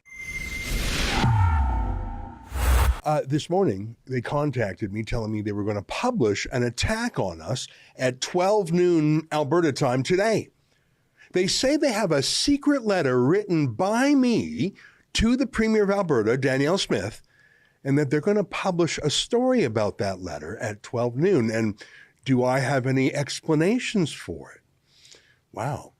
This morning, they contacted me telling me they were going to publish an attack on us at 12 noon Alberta time today. They say they have a secret letter written by me to the Premier of Alberta, Danielle Smith, and that they're going to publish a story about that letter at 12 noon. And do I have any explanations for it? Wow.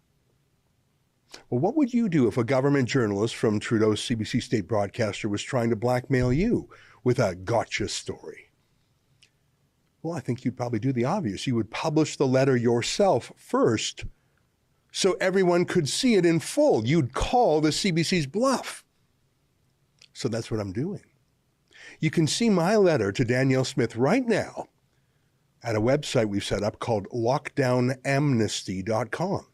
Well, what would you do if a government journalist from Trudeau's CBC state broadcaster was trying to blackmail you with a gotcha story? Well, I think you'd probably do the obvious. You would publish the letter yourself first so everyone could see it in full. You'd call the CBC's bluff. So that's what I'm doing. You can see my letter to Danielle Smith right now at a website we've set up called lockdownamnesty.com.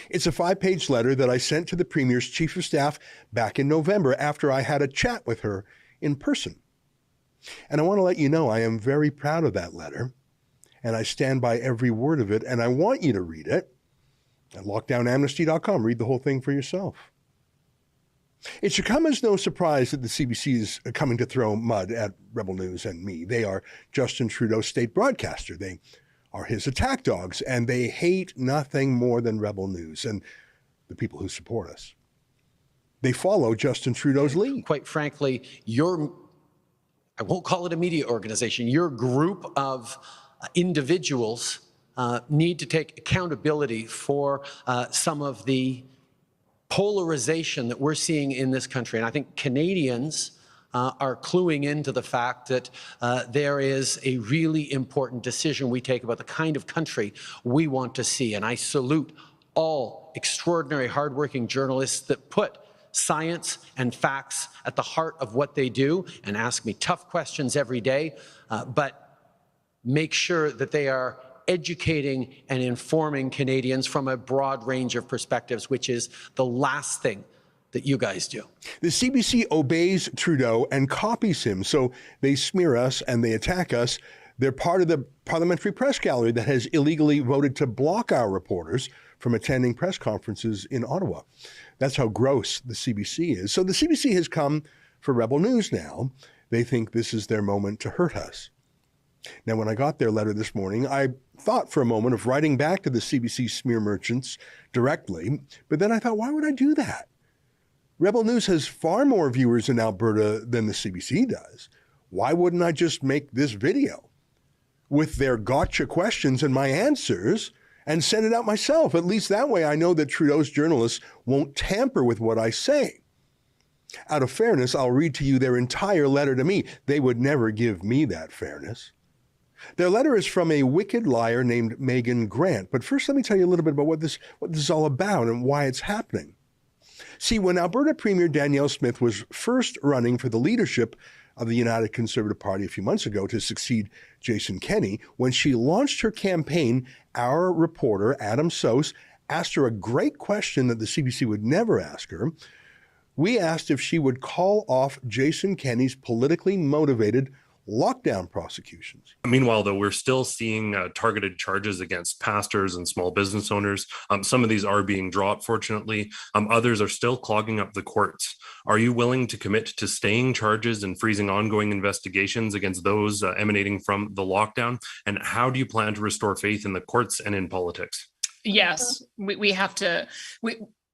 It's a 5-page letter that I sent to the Premier's Chief of Staff back in November after I had a chat with her in person. And I want to let you know I am very proud of that letter, and I stand by every word of it, and I want you to read it at lockdownamnesty.com. Read the whole thing for yourself. It should come as no surprise that the CBC is coming to throw mud at Rebel News and me. They are Justin Trudeau's state broadcaster. They are his attack dogs, and they hate nothing more than Rebel News and the people who support us. They follow Justin Trudeau's lead. Quite frankly, I won't call it a media organization, your group of individuals need to take accountability for some of the polarization that we're seeing in this country. And I think Canadians are cluing into the fact that there is a really important decision we take about the kind of country we want to see. And I salute all extraordinary, hardworking journalists that put science and facts at the heart of what they do and ask me tough questions every day, but make sure that they are educating and informing Canadians from a broad range of perspectives, which is the last thing that you guys do. The CBC obeys Trudeau and copies him, so they smear us and they attack us. They're part of the parliamentary press gallery that has illegally voted to block our reporters from attending press conferences in Ottawa. That's how gross the CBC is. So the CBC has come for Rebel News now. They think this is their moment to hurt us. Now, when I got their letter this morning, I thought for a moment of writing back to the CBC smear merchants directly, but then I thought, why would I do that? Rebel News has far more viewers in Alberta than the CBC does. Why wouldn't I just make this video with their gotcha questions and my answers and send it out myself? At least that way I know that Trudeau's journalists won't tamper with what I say. Out of fairness, I'll read to you their entire letter to me. They would never give me that fairness. Their letter is from a wicked liar named Megan Grant. But first, let me tell you a little bit about what this is all about and why it's happening. See, when Alberta Premier Danielle Smith was first running for the leadership of the United Conservative Party a few months ago to succeed Jason Kenney, when she launched her campaign, our reporter, Adam Sose, asked her a great question that the CBC would never ask her. We asked if she would call off Jason Kenney's politically motivated lockdown prosecutions. Meanwhile, though, we're still seeing targeted charges against pastors and small business owners. Some of these are being dropped, fortunately. Others are still clogging up the courts. Are you willing to commit to staying charges and freezing ongoing investigations against those emanating from the lockdown? And how do you plan to restore faith in the courts and in politics? Yes, we have to.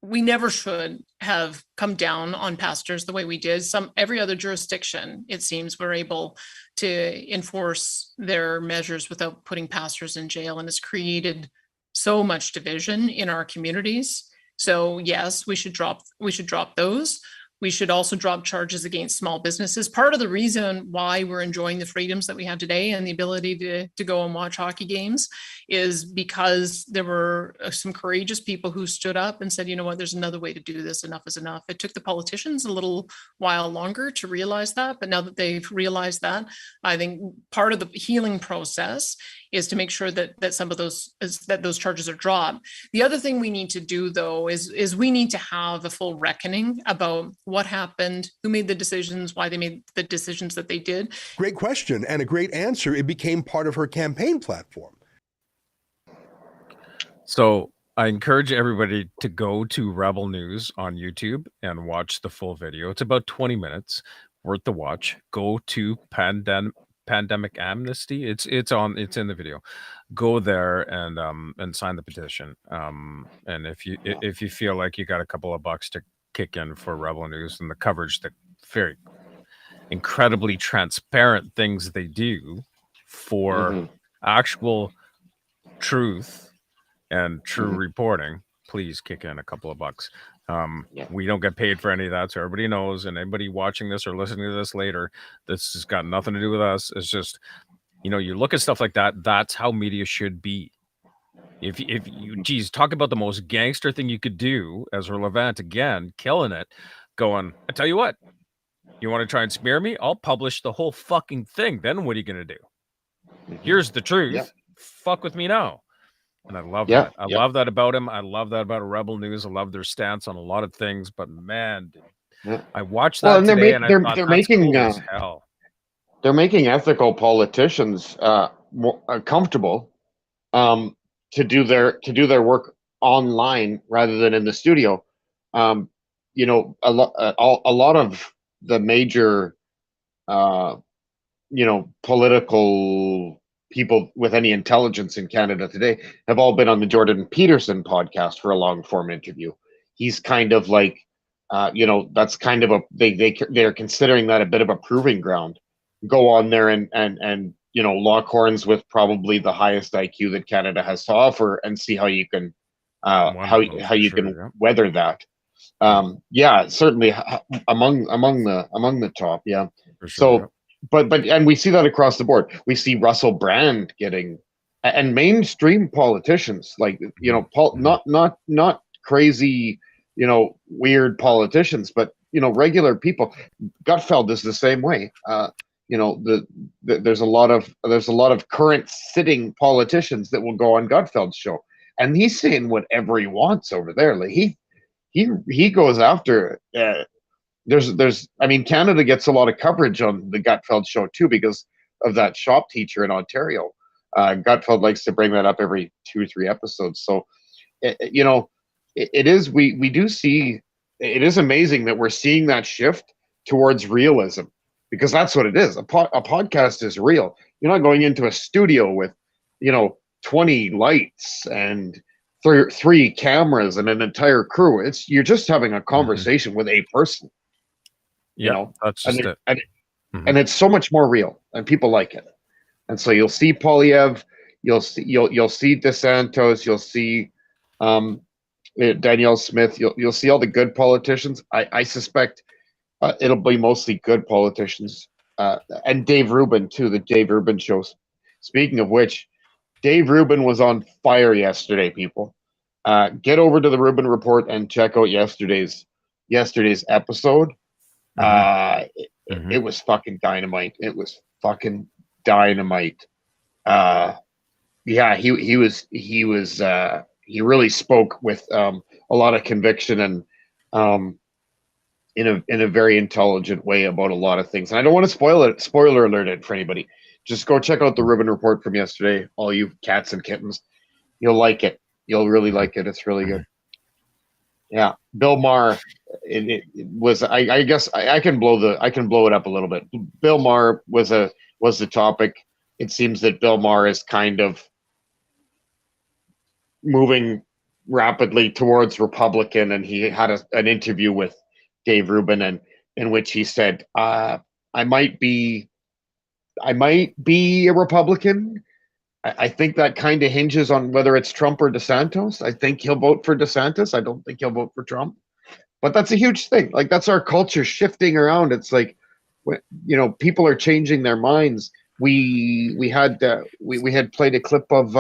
We never should have come down on pastors the way we did. Every other jurisdiction, it seems, were able to enforce their measures without putting pastors in jail, and it's created so much division in our communities. So yes, we should drop those. We should also drop charges against small businesses. Part of the reason why we're enjoying the freedoms that we have today and the ability to go and watch hockey games is because there were some courageous people who stood up and said, you know what, there's another way to do this. Enough is enough. It took the politicians a little while longer to realize that. But now that they've realized that, I think part of the healing process is to make sure that some of those charges are dropped. The other thing we need to do, though, is we need to have a full reckoning about what happened, who made the decisions, why they made the decisions that they did. Great question and a great answer. It became part of her campaign platform. So I encourage everybody to go to Rebel News on YouTube and watch the full video. It's about 20 minutes, worth the watch. Go to Pandemic Amnesty. It's in the video. Go there and sign the petition. And if you feel like you got a couple of bucks to kick in for Rebel News and the coverage, the very incredibly transparent things they do for actual truth and true reporting, please kick in a couple of bucks. We don't get paid for any of that, so everybody knows, and anybody watching this or listening to this later, this has got nothing to do with us. It's just, you look at stuff like that, that's how media should be. If you talk about the most gangster thing you could do, Ezra Levant again, killing it, going, I tell you what, you want to try and smear me? I'll publish the whole fucking thing. Then what are you going to do? Here's the truth. Fuck with me now. And I love that. I love that about him. I love that about Rebel News. I love their stance on a lot of things. But man, I watched that today, and I thought that's cool as hell. They're making ethical politicians more comfortable to do their work online rather than in the studio. A lot of the major political people with any intelligence in Canada today have all been on the Jordan Peterson podcast for a long form interview. He's kind of like, that's kind of they're considering that a bit of a proving ground. Go on there and lock horns with probably the highest IQ that Canada has to offer and see how you can weather that. Certainly among the top. Yeah. So. But we see that across the board. We see Russell Brand getting, and mainstream politicians like not crazy weird politicians, but regular people. Gutfeld is the same way. There's a lot of current sitting politicians that will go on Gutfeld's show, and he's saying whatever he wants over there. Like he goes after. Canada gets a lot of coverage on the Gutfeld show too because of that shop teacher in Ontario. Gutfeld likes to bring that up every 2 or 3 episodes. So, we do see, it is amazing that we're seeing that shift towards realism, because that's what it is. A podcast is real. You're not going into a studio with, 20 lights and 3 cameras and an entire crew. You're just having a conversation with a person. That's just it. And it's so much more real, and people like it. And so you'll see Poilievre, you'll see DeSantos, you'll see Danielle Smith, you'll see all the good politicians. I suspect it'll be mostly good politicians, and Dave Rubin too. The Dave Rubin shows. Speaking of which, Dave Rubin was on fire yesterday. People, get over to the Rubin Report and check out yesterday's episode. It was fucking dynamite. It was fucking dynamite. He really spoke with a lot of conviction and in a very intelligent way about a lot of things. And I don't want to spoiler alert it for anybody. Just go check out the Rubin Report from yesterday, all you cats and kittens. You'll like it. You'll really like it. It's really good. Yeah, Bill Maher. It was. I guess I can blow it up a little bit. Bill Maher was the topic. It seems that Bill Maher is kind of moving rapidly towards Republican, and he had an interview with Dave Rubin, and in which he said, "I might be a Republican." I think that kind of hinges on whether it's Trump or DeSantos. I think he'll vote for DeSantis. I don't think he'll vote for Trump. But that's a huge thing. Like that's our culture shifting around. It's like, people are changing their minds. We had played a clip of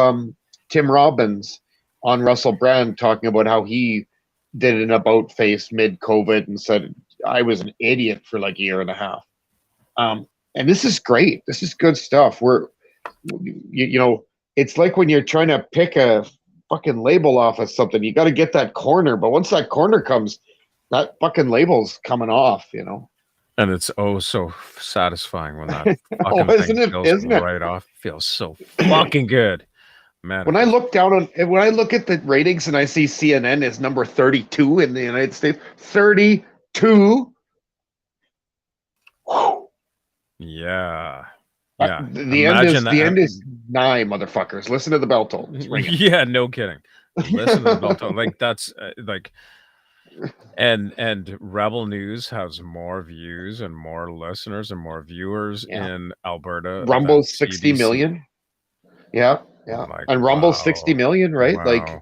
Tim Robbins on Russell Brand talking about how he did an about face mid COVID and said I was an idiot for like a year and a half. And this is great. This is good stuff. It's like when you're trying to pick a fucking label off of something, you got to get that corner. But once that corner comes, that fucking label's coming off, And it's so satisfying when that fucking thing feels right off. Feels so fucking good, man. When I look at the ratings and I see CNN is number 32 in the United States, 32. Yeah. The end is nigh, motherfuckers. Listen to the bell tone. It's ringing. Yeah, no kidding. Listen to the bell tone. Like that's like, and Rebel News has more views and more listeners and more viewers in Alberta. Rumble's 60 million. Yeah. And Rumble's 60 million, right? Wow. Like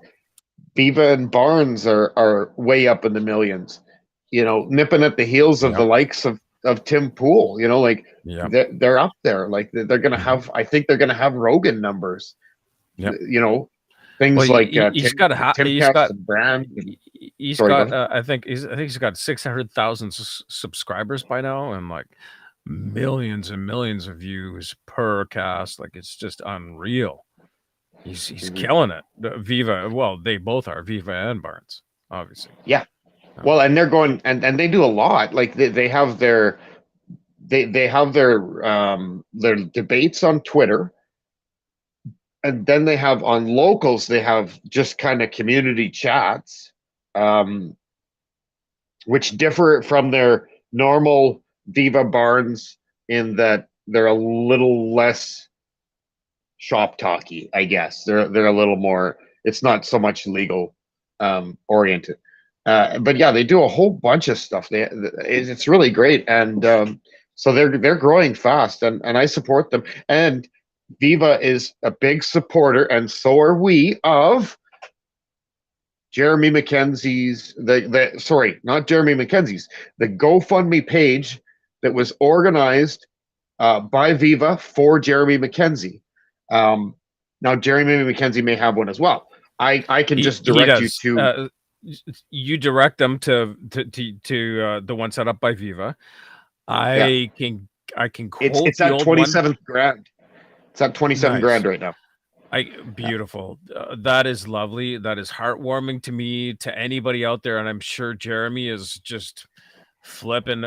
Viva and Barnes are way up in the millions. Nipping at the heels of the likes of Tim Pool. They're up there. Like they're gonna have. I think they're gonna have Rogan numbers. Yep. Things like he's got Brand. I think he's got 600,000 subscribers by now, and like millions and millions of views per cast. Like it's just unreal. He's killing it. Viva, well, they both are, Viva and Barnes, obviously. Yeah. Well, and they're going and they do a lot. Like they have their debates on Twitter. And then they have on locals, they have just kind of community chats, which differ from their normal Viva Barnes in that they're a little less shop talky, I guess. They're a little more, it's not so much legal oriented. But yeah, they do a whole bunch of stuff. It's really great. And so they're growing fast and I support them. And Viva is a big supporter, and so are we, of Jeremy Mackenzie's not Jeremy Mackenzie's, the GoFundMe page that was organized by Viva for Jeremy Mackenzie. Now Jeremy Mackenzie may have one as well. I can just direct you to. You direct them to the one set up by Viva. I can quote. It's at 27 grand. It's at 27 grand right now. Beautiful. That is lovely. That is heartwarming to me, to anybody out there, and I'm sure Jeremy is just flipping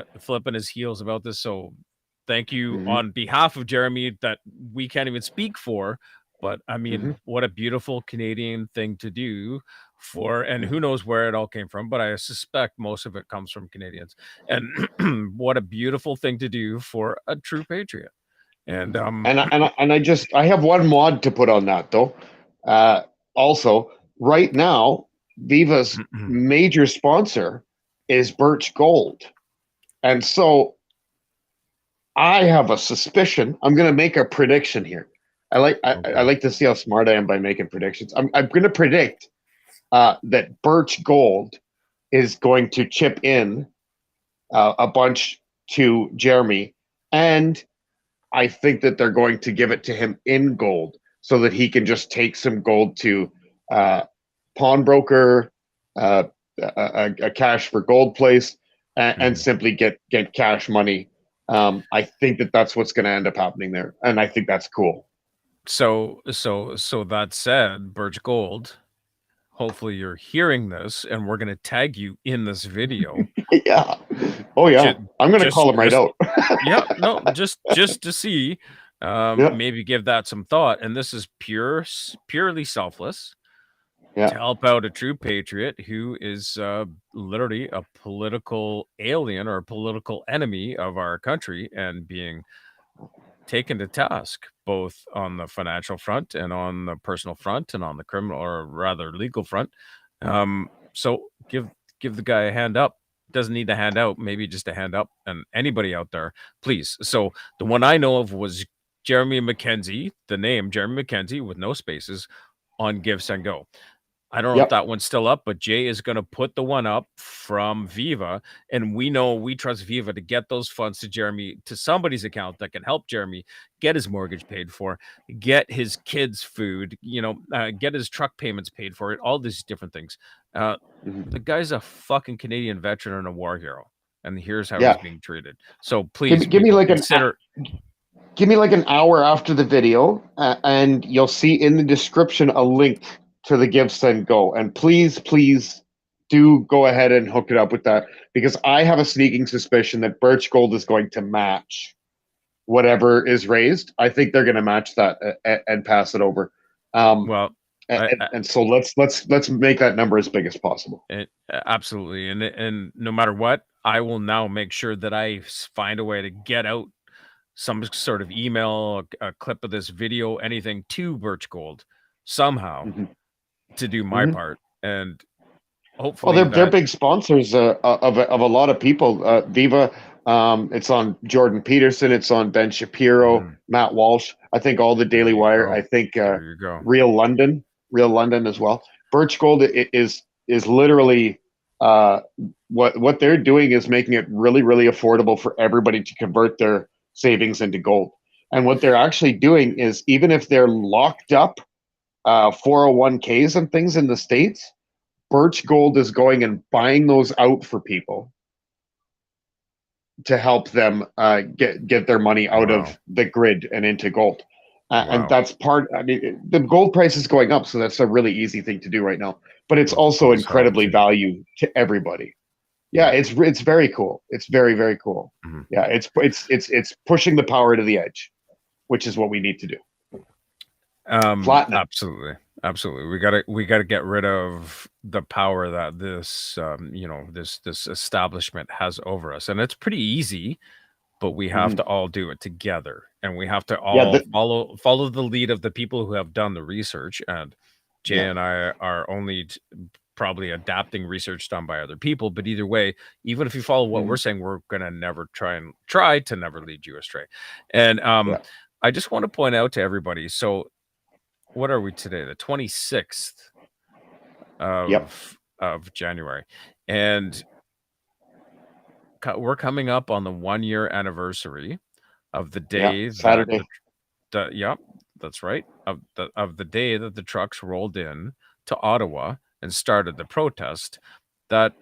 his heels about this. So thank you on behalf of Jeremy, that we can't even speak for, but I mean, what a beautiful Canadian thing to do for, and who knows where it all came from, but I suspect most of it comes from Canadians. And what a beautiful thing to do for a true patriot. And I have one mod to put on that though. Also, right now, Viva's major sponsor is Birch Gold, and so I have a suspicion. I'm going to make a prediction here. I like to see how smart I am by making predictions. I'm going to predict that Birch Gold is going to chip in a bunch to Jeremy, and I think that they're going to give it to him in gold so that he can just take some gold to pawnbroker, a cash for gold place, and simply get cash money. I think that's what's going to end up happening there, and I think that's cool. So that said, Birch Gold, hopefully you're hearing this, and we're going to tag you in this video. Yeah. Oh yeah. I'm going to call him right out. Yeah. No, just to see, maybe give that some thought. And this is purely selfless. To help out a true patriot who is literally a political alien or a political enemy of our country and being taken to task both on the financial front and on the personal front and on the criminal, or rather legal front. So give the guy a hand up. Doesn't need a hand out, maybe just a hand up. And anybody out there, please. So the one I know of was Jeremy Mackenzie, the name Jeremy Mackenzie with no spaces, on Give Send Go. I don't know if that one's still up, but Jay is going to put the one up from Viva, and we know we trust Viva to get those funds to Jeremy, to somebody's account that can help Jeremy get his mortgage paid for, get his mortgage paid for, get his kids' food, get his truck payments paid for it, all these different things. The guy's a fucking Canadian veteran and a war hero, and here's how he's being treated. So please, give people, me like consider. give me like an hour after the video, and you'll see in the description a link to the Give Send Go. And please do go ahead and hook it up with that, because I have a sneaking suspicion that Birch Gold is going to match whatever is raised. I think they're going to match that and pass it over. And so let's make that number as big as possible. Absolutely, and no matter what, I will now make sure that I find a way to get out some sort of email, a clip of this video, anything to Birch Gold somehow to do my part, and hopefully. Well, they're big sponsors of a lot of people. Viva, it's on Jordan Peterson, it's on Ben Shapiro, Matt Walsh. I think all the Daily Wire. I think Real London as well. Birch Gold is literally what they're doing is making it really, really affordable for everybody to convert their savings into gold. And what they're actually doing is, even if they're locked up 401ks and things in the States, Birch Gold is going and buying those out for people to help them get their money out of the grid and into gold. And that's part, I mean, the gold price is going up, so that's a really easy thing to do right now. But it's also incredibly value to everybody. Yeah, it's very cool. It's very, very cool. Yeah, it's pushing the power to the edge, which is what we need to do. Platinum. Absolutely. We gotta get rid of the power that this this establishment has over us, and it's pretty easy, but we have to all do it together, and we have to all follow the lead of the people who have done the research. And Jay and I are only probably adapting research done by other people, but either way, even if you follow what we're saying, we're gonna never try to never lead you astray. And I just want to point out to everybody, so what are we today? The 26th of January. And we're coming up on the 1-year anniversary of the day Saturday. That's right. Of the day that the trucks rolled in to Ottawa and started the protest that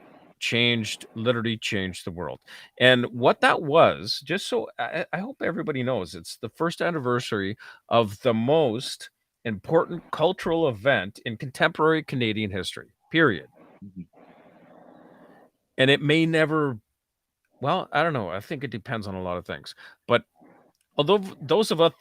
literally changed the world. And what that was, just so I hope everybody knows, it's the first anniversary of the most important cultural event in contemporary Canadian history, period. And it may never, well, I don't know. I think it depends on a lot of things. But although those of us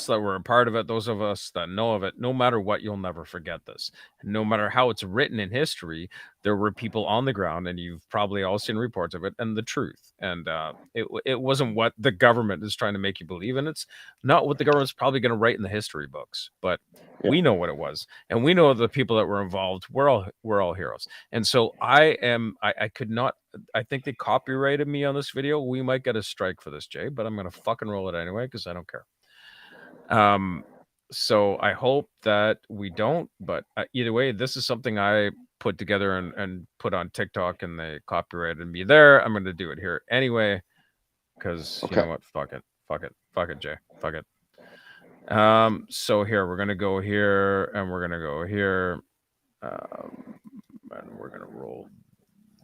that were a part of it, those of us that know of it, no matter what, you'll never forget this. No matter how it's written in history, there were people on the ground, and you've probably all seen reports of it, and the truth. And it wasn't what the government is trying to make you believe, and it's not what the government's probably going to write in the history books. But we know what it was, and we know the people that were involved. We're all heroes. And so I could not. I think they copyrighted me on this video. We might get a strike for this, Jay, but I'm going to fucking roll it anyway because I don't care. So I hope that we don't, but either way, this is something I put together and put on TikTok, and they copyrighted me there. I'm going to do it here anyway, because you know what? Fuck it, Jay. Fuck it. So here, we're going to go here, and we're going to go here, and we're going to roll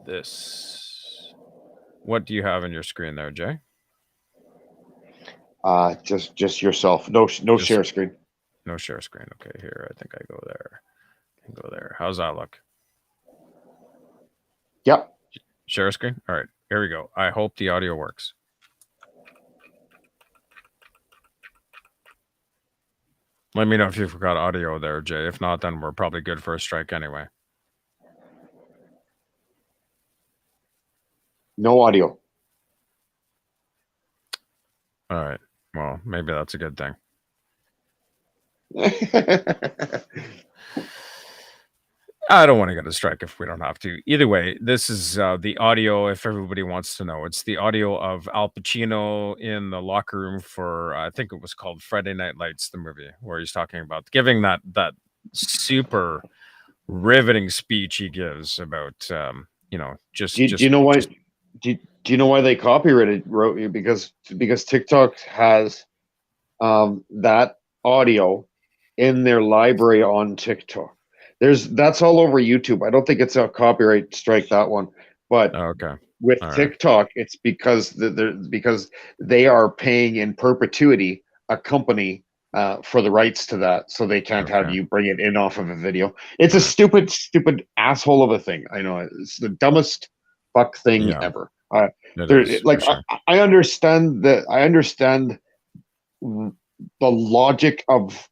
this. What do you have on your screen there, Jay? Just yourself. No share screen. No share screen. Okay, here. I think I go there. Go there. How's that look? Yep. Share screen? All right. Here we go. I hope the audio works. Let me know if you forgot audio there, Jay. If not, then we're probably good for a strike anyway. No audio. All right. Well, maybe that's a good thing. I don't want to get a strike if we don't have to. Either way, this is the audio, if everybody wants to know. It's the audio of Al Pacino in the locker room for, I think it was called Friday Night Lights, the movie, where he's talking about giving that super riveting speech he gives about just Do you know why? Do you know why they copyrighted wrote because TikTok has that audio in their library on TikTok. That's all over YouTube. I don't think it's a copyright strike, that one, but okay. With All right. TikTok, it's because because they are paying in perpetuity a company for the rights to that, so they can't have you bring it in off of a video. It's a stupid asshole of a thing. I know it's the dumbest fuck thing ever. I understand that. I understand the logic of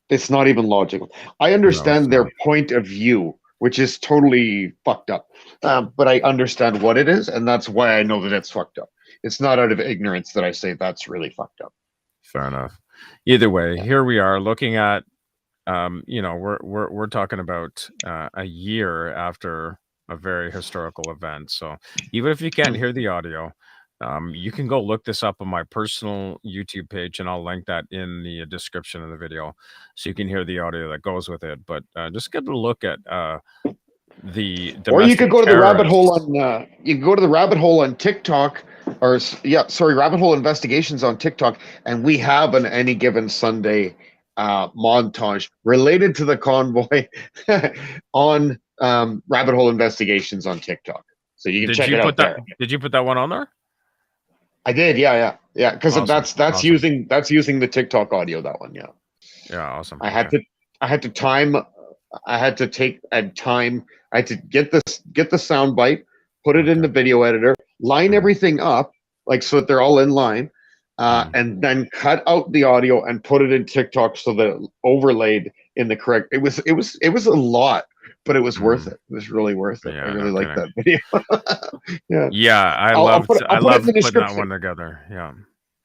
it's not even logical. I understand their point of view, which is totally fucked up. But I understand what it is, and that's why I know that it's fucked up. It's not out of ignorance that I say that's really fucked up. Fair enough. Either way, here we are looking at, we're talking about a year after a very historical event. So even if you can't hear the audio, you can go look this up on my personal YouTube page, and I'll link that in the description of the video, so you can hear the audio that goes with it. But just get a look at or you could go to the rabbit hole on you can go to the rabbit hole on TikTok, rabbit hole investigations on TikTok, and we have an Any Given Sunday montage related to the convoy on rabbit hole investigations on TikTok, so you can check it out there. Did you put that one on there? I did, yeah, because awesome. that's using the TikTok audio. That one, yeah, awesome. I had to get the sound bite, put it in the video editor, line everything up so that they're all in line, and then cut out the audio and put it in TikTok so that it overlaid in the correct. It was a lot, but it was worth it. It was really worth it. I really like that video. I loved putting that one together.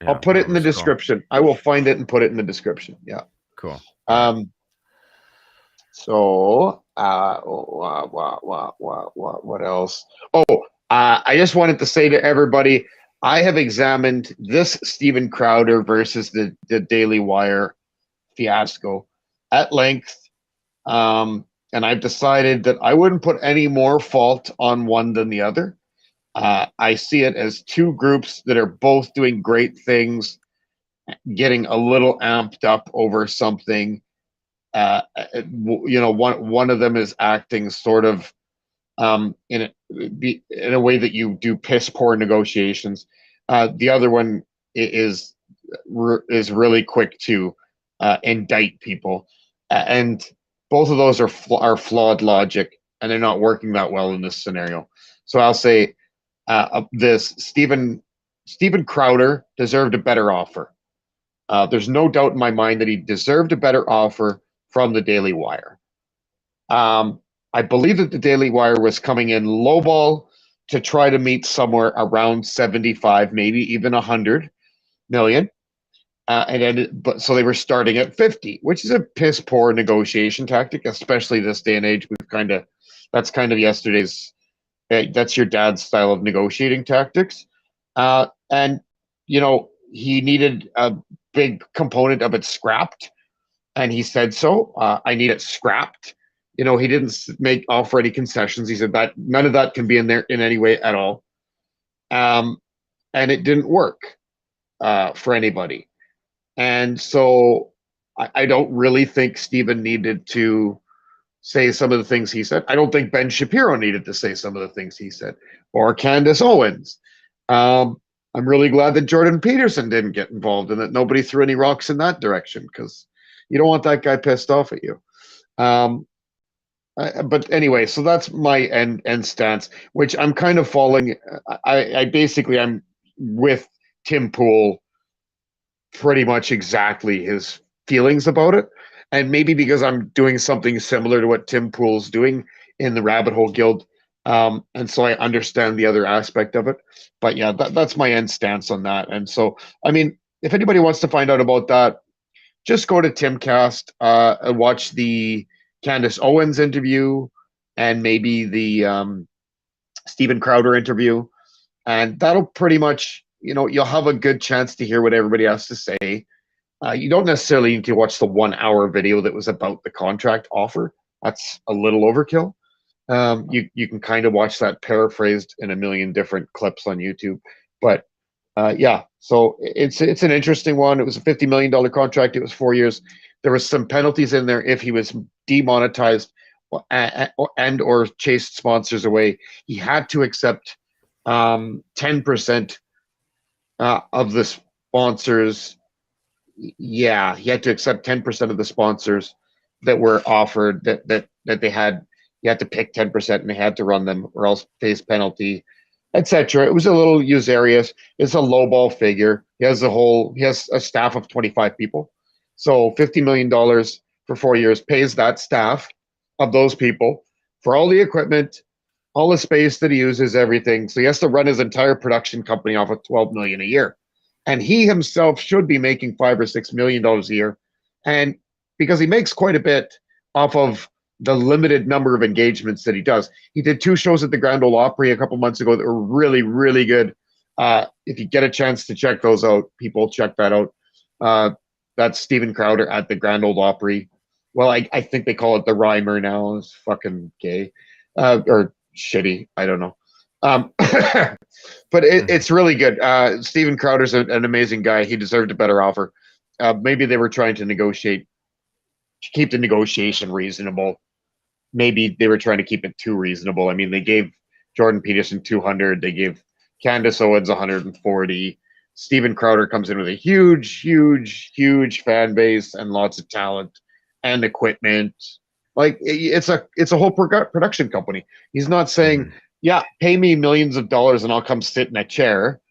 I'll put it in the description. Cool. I will find it and put it in the description. Yeah. Cool. So what else? I just wanted to say to everybody, I have examined this Steven Crowder versus the Daily Wire fiasco at length. And I've decided that I wouldn't put any more fault on one than the other. I see it as two groups that are both doing great things, getting a little amped up over something. One of them is acting sort of in a way that you do piss poor negotiations. The other one is really quick to indict people, and both of those are flawed logic, and they're not working that well in this scenario. So I'll say this: Steven Crowder deserved a better offer. There's no doubt in my mind that he deserved a better offer from the Daily Wire. I believe that the Daily Wire was coming in lowball to try to meet somewhere around 75, maybe even 100 million. So they were starting at 50, which is a piss poor negotiation tactic, especially this day and age. That's kind of yesterday's. That's your dad's style of negotiating tactics, and he needed a big component of it scrapped, and he said so. I need it scrapped. He didn't offer any concessions. He said that none of that can be in there in any way at all, and it didn't work for anybody. And so I don't really think Steven needed to say some of the things he said. I don't think Ben Shapiro needed to say some of the things he said, or Candace Owens. I'm really glad that Jordan Peterson didn't get involved and that nobody threw any rocks in that direction, because you don't want that guy pissed off at you. But anyway, so that's my end stance, which I'm kind of falling. I'm with Tim Pool pretty much exactly his feelings about it. And maybe because I'm doing something similar to what Tim Pool's doing in the Rabbit Hole Guild. And so I understand the other aspect of it. But yeah, that's my end stance on that. And so, I mean, if anybody wants to find out about that, just go to Timcast and watch the Candace Owens interview and maybe the Steven Crowder interview. And that'll pretty much, you'll have a good chance to hear what everybody has to say. You don't necessarily need to watch the 1 hour video that was about the contract offer. that's a little overkill. You can kind of watch that paraphrased in a million different clips on YouTube, but yeah, so it's an interesting one. It was a $50 million contract. It was 4 years. There was some penalties in there if he was demonetized and or chased sponsors away. He had to accept 10% of the sponsors. Yeah, he had to accept 10% of the sponsors that were offered that they had. You had to pick 10% and they had to run them or else face penalty, etc. It was a little usurious. It's a lowball figure. He has a staff of 25 people. So $50 million for 4 years pays that staff of those people for all the equipment, all the space that he uses, everything. So he has to run his entire production company off of $12 million a year. And he himself should be making $5 or $6 million a year. And because he makes quite a bit off of the limited number of engagements that he does. He did 2 shows at the Grand Ole Opry a couple months ago that were really, really good. If you get a chance to check those out, people, check that out. That's Steven Crowder at the Grand Ole Opry. Well, I think they call it the Rhymer now. It's fucking gay or shitty. I don't know. But it's really good. Steven Crowder's an amazing guy. He deserved a better offer. Maybe they were trying to keep the negotiation reasonable. Maybe they were trying to keep it too reasonable. I mean, they gave Jordan Peterson 200. They gave Candace Owens 140. Steven Crowder comes in with a huge, huge, huge fan base and lots of talent and equipment. Like it's a whole production company. He's not saying, yeah, pay me millions of dollars and I'll come sit in a chair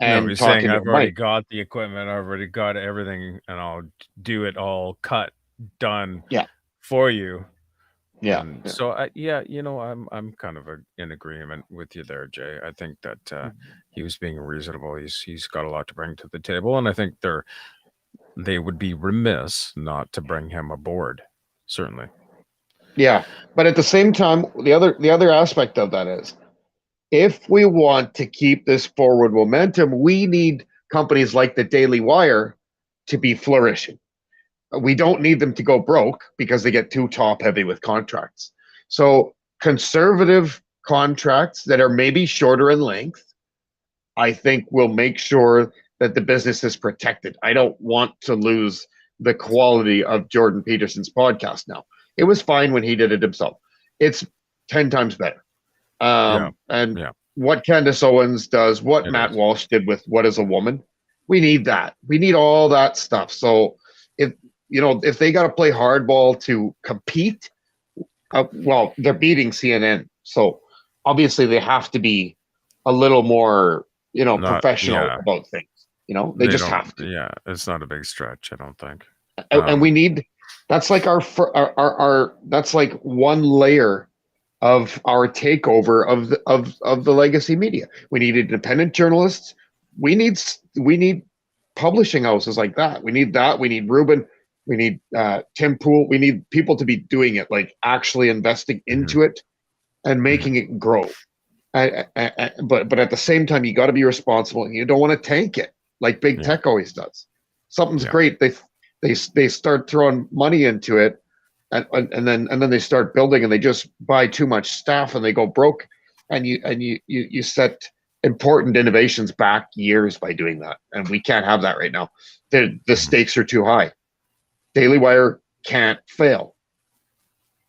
and he's talk saying, into I've already Mike. got the equipment, I've already got everything, and I'll do it all cut, done for you. Yeah. And so I'm kind of in agreement with you there, Jay. I think that he was being reasonable. He's got a lot to bring to the table, and I think they would be remiss not to bring him aboard. Certainly. Yeah, but at the same time, the other aspect of that is, if we want to keep this forward momentum, we need companies like the Daily Wire to be flourishing. We don't need them to go broke because they get too top heavy with contracts. So conservative contracts that are maybe shorter in length, I think will make sure that the business is protected. I don't want to lose the quality of Jordan Peterson's podcast now. It was fine when he did it himself. It's 10 times better. What Candace Owens does, what Matt Walsh did with What Is a Woman, we need that. We need all that stuff. So if they got to play hardball to compete, well, they're beating CNN. So obviously they have to be a little more, professional about things. They just have to. Yeah, it's not a big stretch, I don't think. And we need, that's like our that's like one layer of our takeover of the legacy media. We need independent journalists. We need publishing houses like that. We need that. We need Ruben. We need Tim Pool. We need people to be doing it, like actually investing into it and making it grow. But at the same time, you got to be responsible, and you don't want to tank it like big tech always does. Something's great. They start throwing money into it, and then they start building, and they just buy too much staff, and they go broke, and you set important innovations back years by doing that, and we can't have that right now. The stakes are too high. Daily Wire can't fail.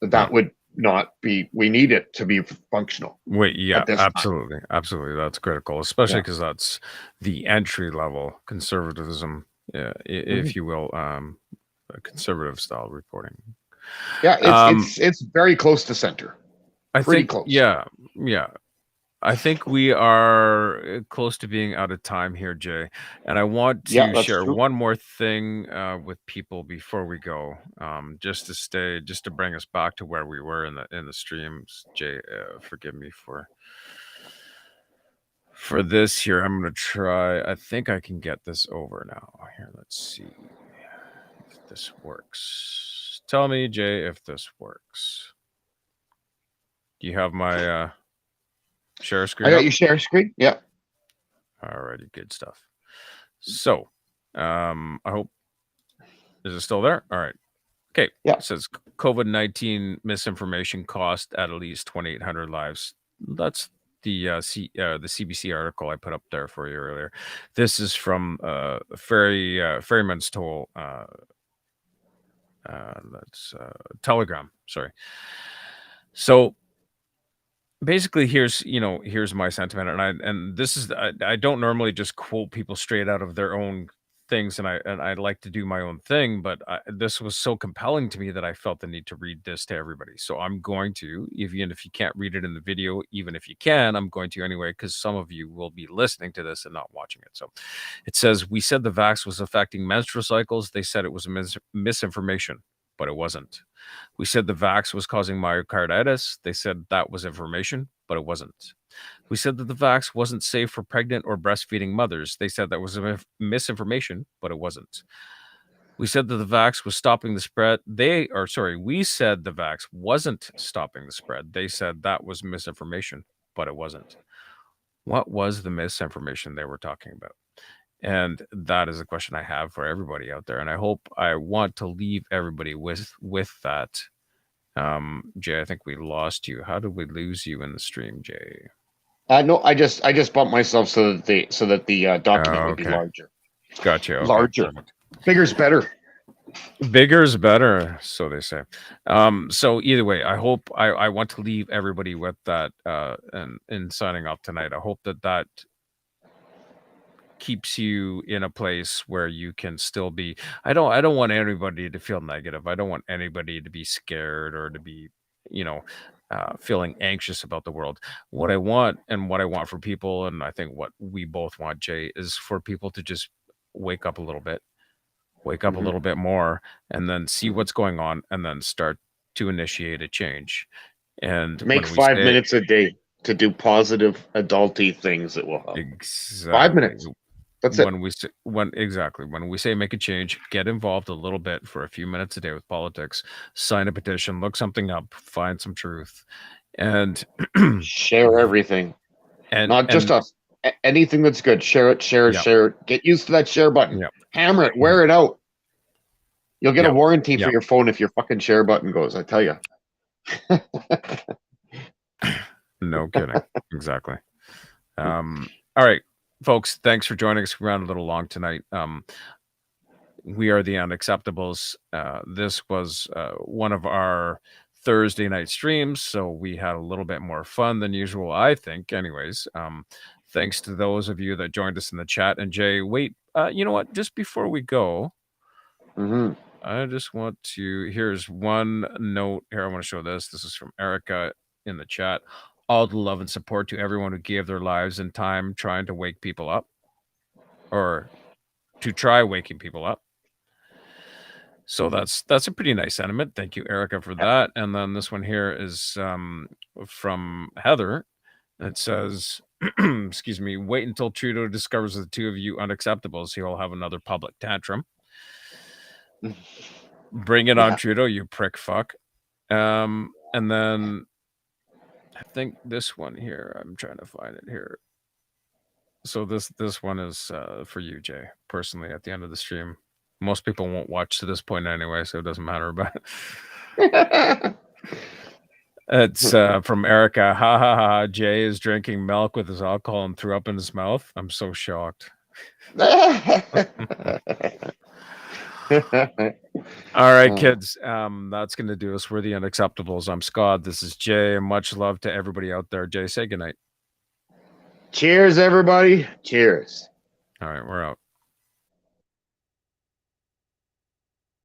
That would not be. We need it to be functional. Absolutely. That's critical, especially because that's the entry level conservatism, if you will, conservative style reporting. Yeah, it's very close to center. Pretty close. Yeah. I think we are close to being out of time here, Jay. And I want to share one more thing with people before we go, just to bring us back to where we were in the streams. Jay, forgive me for this here. I'm going to try. I think I can get this over now. Here, let's see if this works. Tell me, Jay, if this works. Do you have my share screen? I got your share screen. Yeah. Alrighty, good stuff. So, I hope, is it still there? All right. Okay. It says COVID-19 misinformation cost at least 2,800 lives. That's the CBC article I put up there for you earlier. This is from Ferryman's Toll. That's Telegram. Sorry. So basically, here's my sentiment, and this is I don't normally just quote people straight out of their own things, and I like to do my own thing, but this was so compelling to me that I felt the need to read this to everybody. So I'm going to, even if you can't read it in the video, even if you can, I'm going to anyway, because some of you will be listening to this and not watching it. So it says, we said the vax was affecting menstrual cycles. They said it was misinformation, but it wasn't. We said the vax was causing myocarditis. They said that was information, but it wasn't. We said that the vax wasn't safe for pregnant or breastfeeding mothers. They said that was misinformation, but it wasn't. We said that the vax was stopping the spread. We said the vax wasn't stopping the spread. They said that was misinformation, but it wasn't. What was the misinformation they were talking about? And that is a question I have for everybody out there. And I want to leave everybody with that. Jay, I think we lost you. How did we lose you in the stream, Jay? No, I just bumped myself so that the document would be larger. Gotcha. Okay. Larger. Bigger's better. Bigger's better, so they say. So either way, I hope I want to leave everybody with that and in signing off tonight. I hope that keeps you in a place where you can still be. I don't want anybody to feel negative. I don't want anybody to be scared or to be, feeling anxious about the world. What I want for people, and I think what we both want, Jay, is for people to just wake up a little bit, a little bit more, and then see what's going on, and then start to initiate a change. And make 5 minutes a day to do positive adulty things that will help. Exactly. 5 minutes. That's it. When we say make a change, get involved a little bit for a few minutes a day with politics, sign a petition, look something up, find some truth, and share everything. And not just us. Anything that's good, share it. Get used to that share button. Hammer it, wear it out. You'll get a warranty for your phone if your fucking share button goes, I tell you. No kidding. Exactly. All right. Folks, thanks for joining us. We ran a little long tonight. We are the Unacceptables. This was one of our Thursday night streams, so we had a little bit more fun than usual, I think. Anyways, thanks to those of you that joined us in the chat. And Jay, wait, you know what? Just before we go, I just want to, here's one note here. I want to show this. This is from Erica in the chat. All the love and support to everyone who gave their lives and time trying to wake people up, or to try waking people up. So that's a pretty nice sentiment. Thank you, Erica, for that. And then this one here is from Heather. It says, excuse me, wait until Trudeau discovers the two of you unacceptables. He will have another public tantrum. Bring it on, Trudeau, you prick fuck. And then I think this one here, I'm trying to find it here. So this one is for you, Jay, personally, at the end of the stream. Most people won't watch to this point anyway, so it doesn't matter about it. It's from Erica. Ha ha ha. Jay is drinking milk with his alcohol and threw up in his mouth. I'm so shocked. All right, kids. That's going to do us. We're the Unacceptables. I'm Scott. This is Jay. Much love to everybody out there. Jay, say goodnight. Cheers, everybody. Cheers. All right, we're out.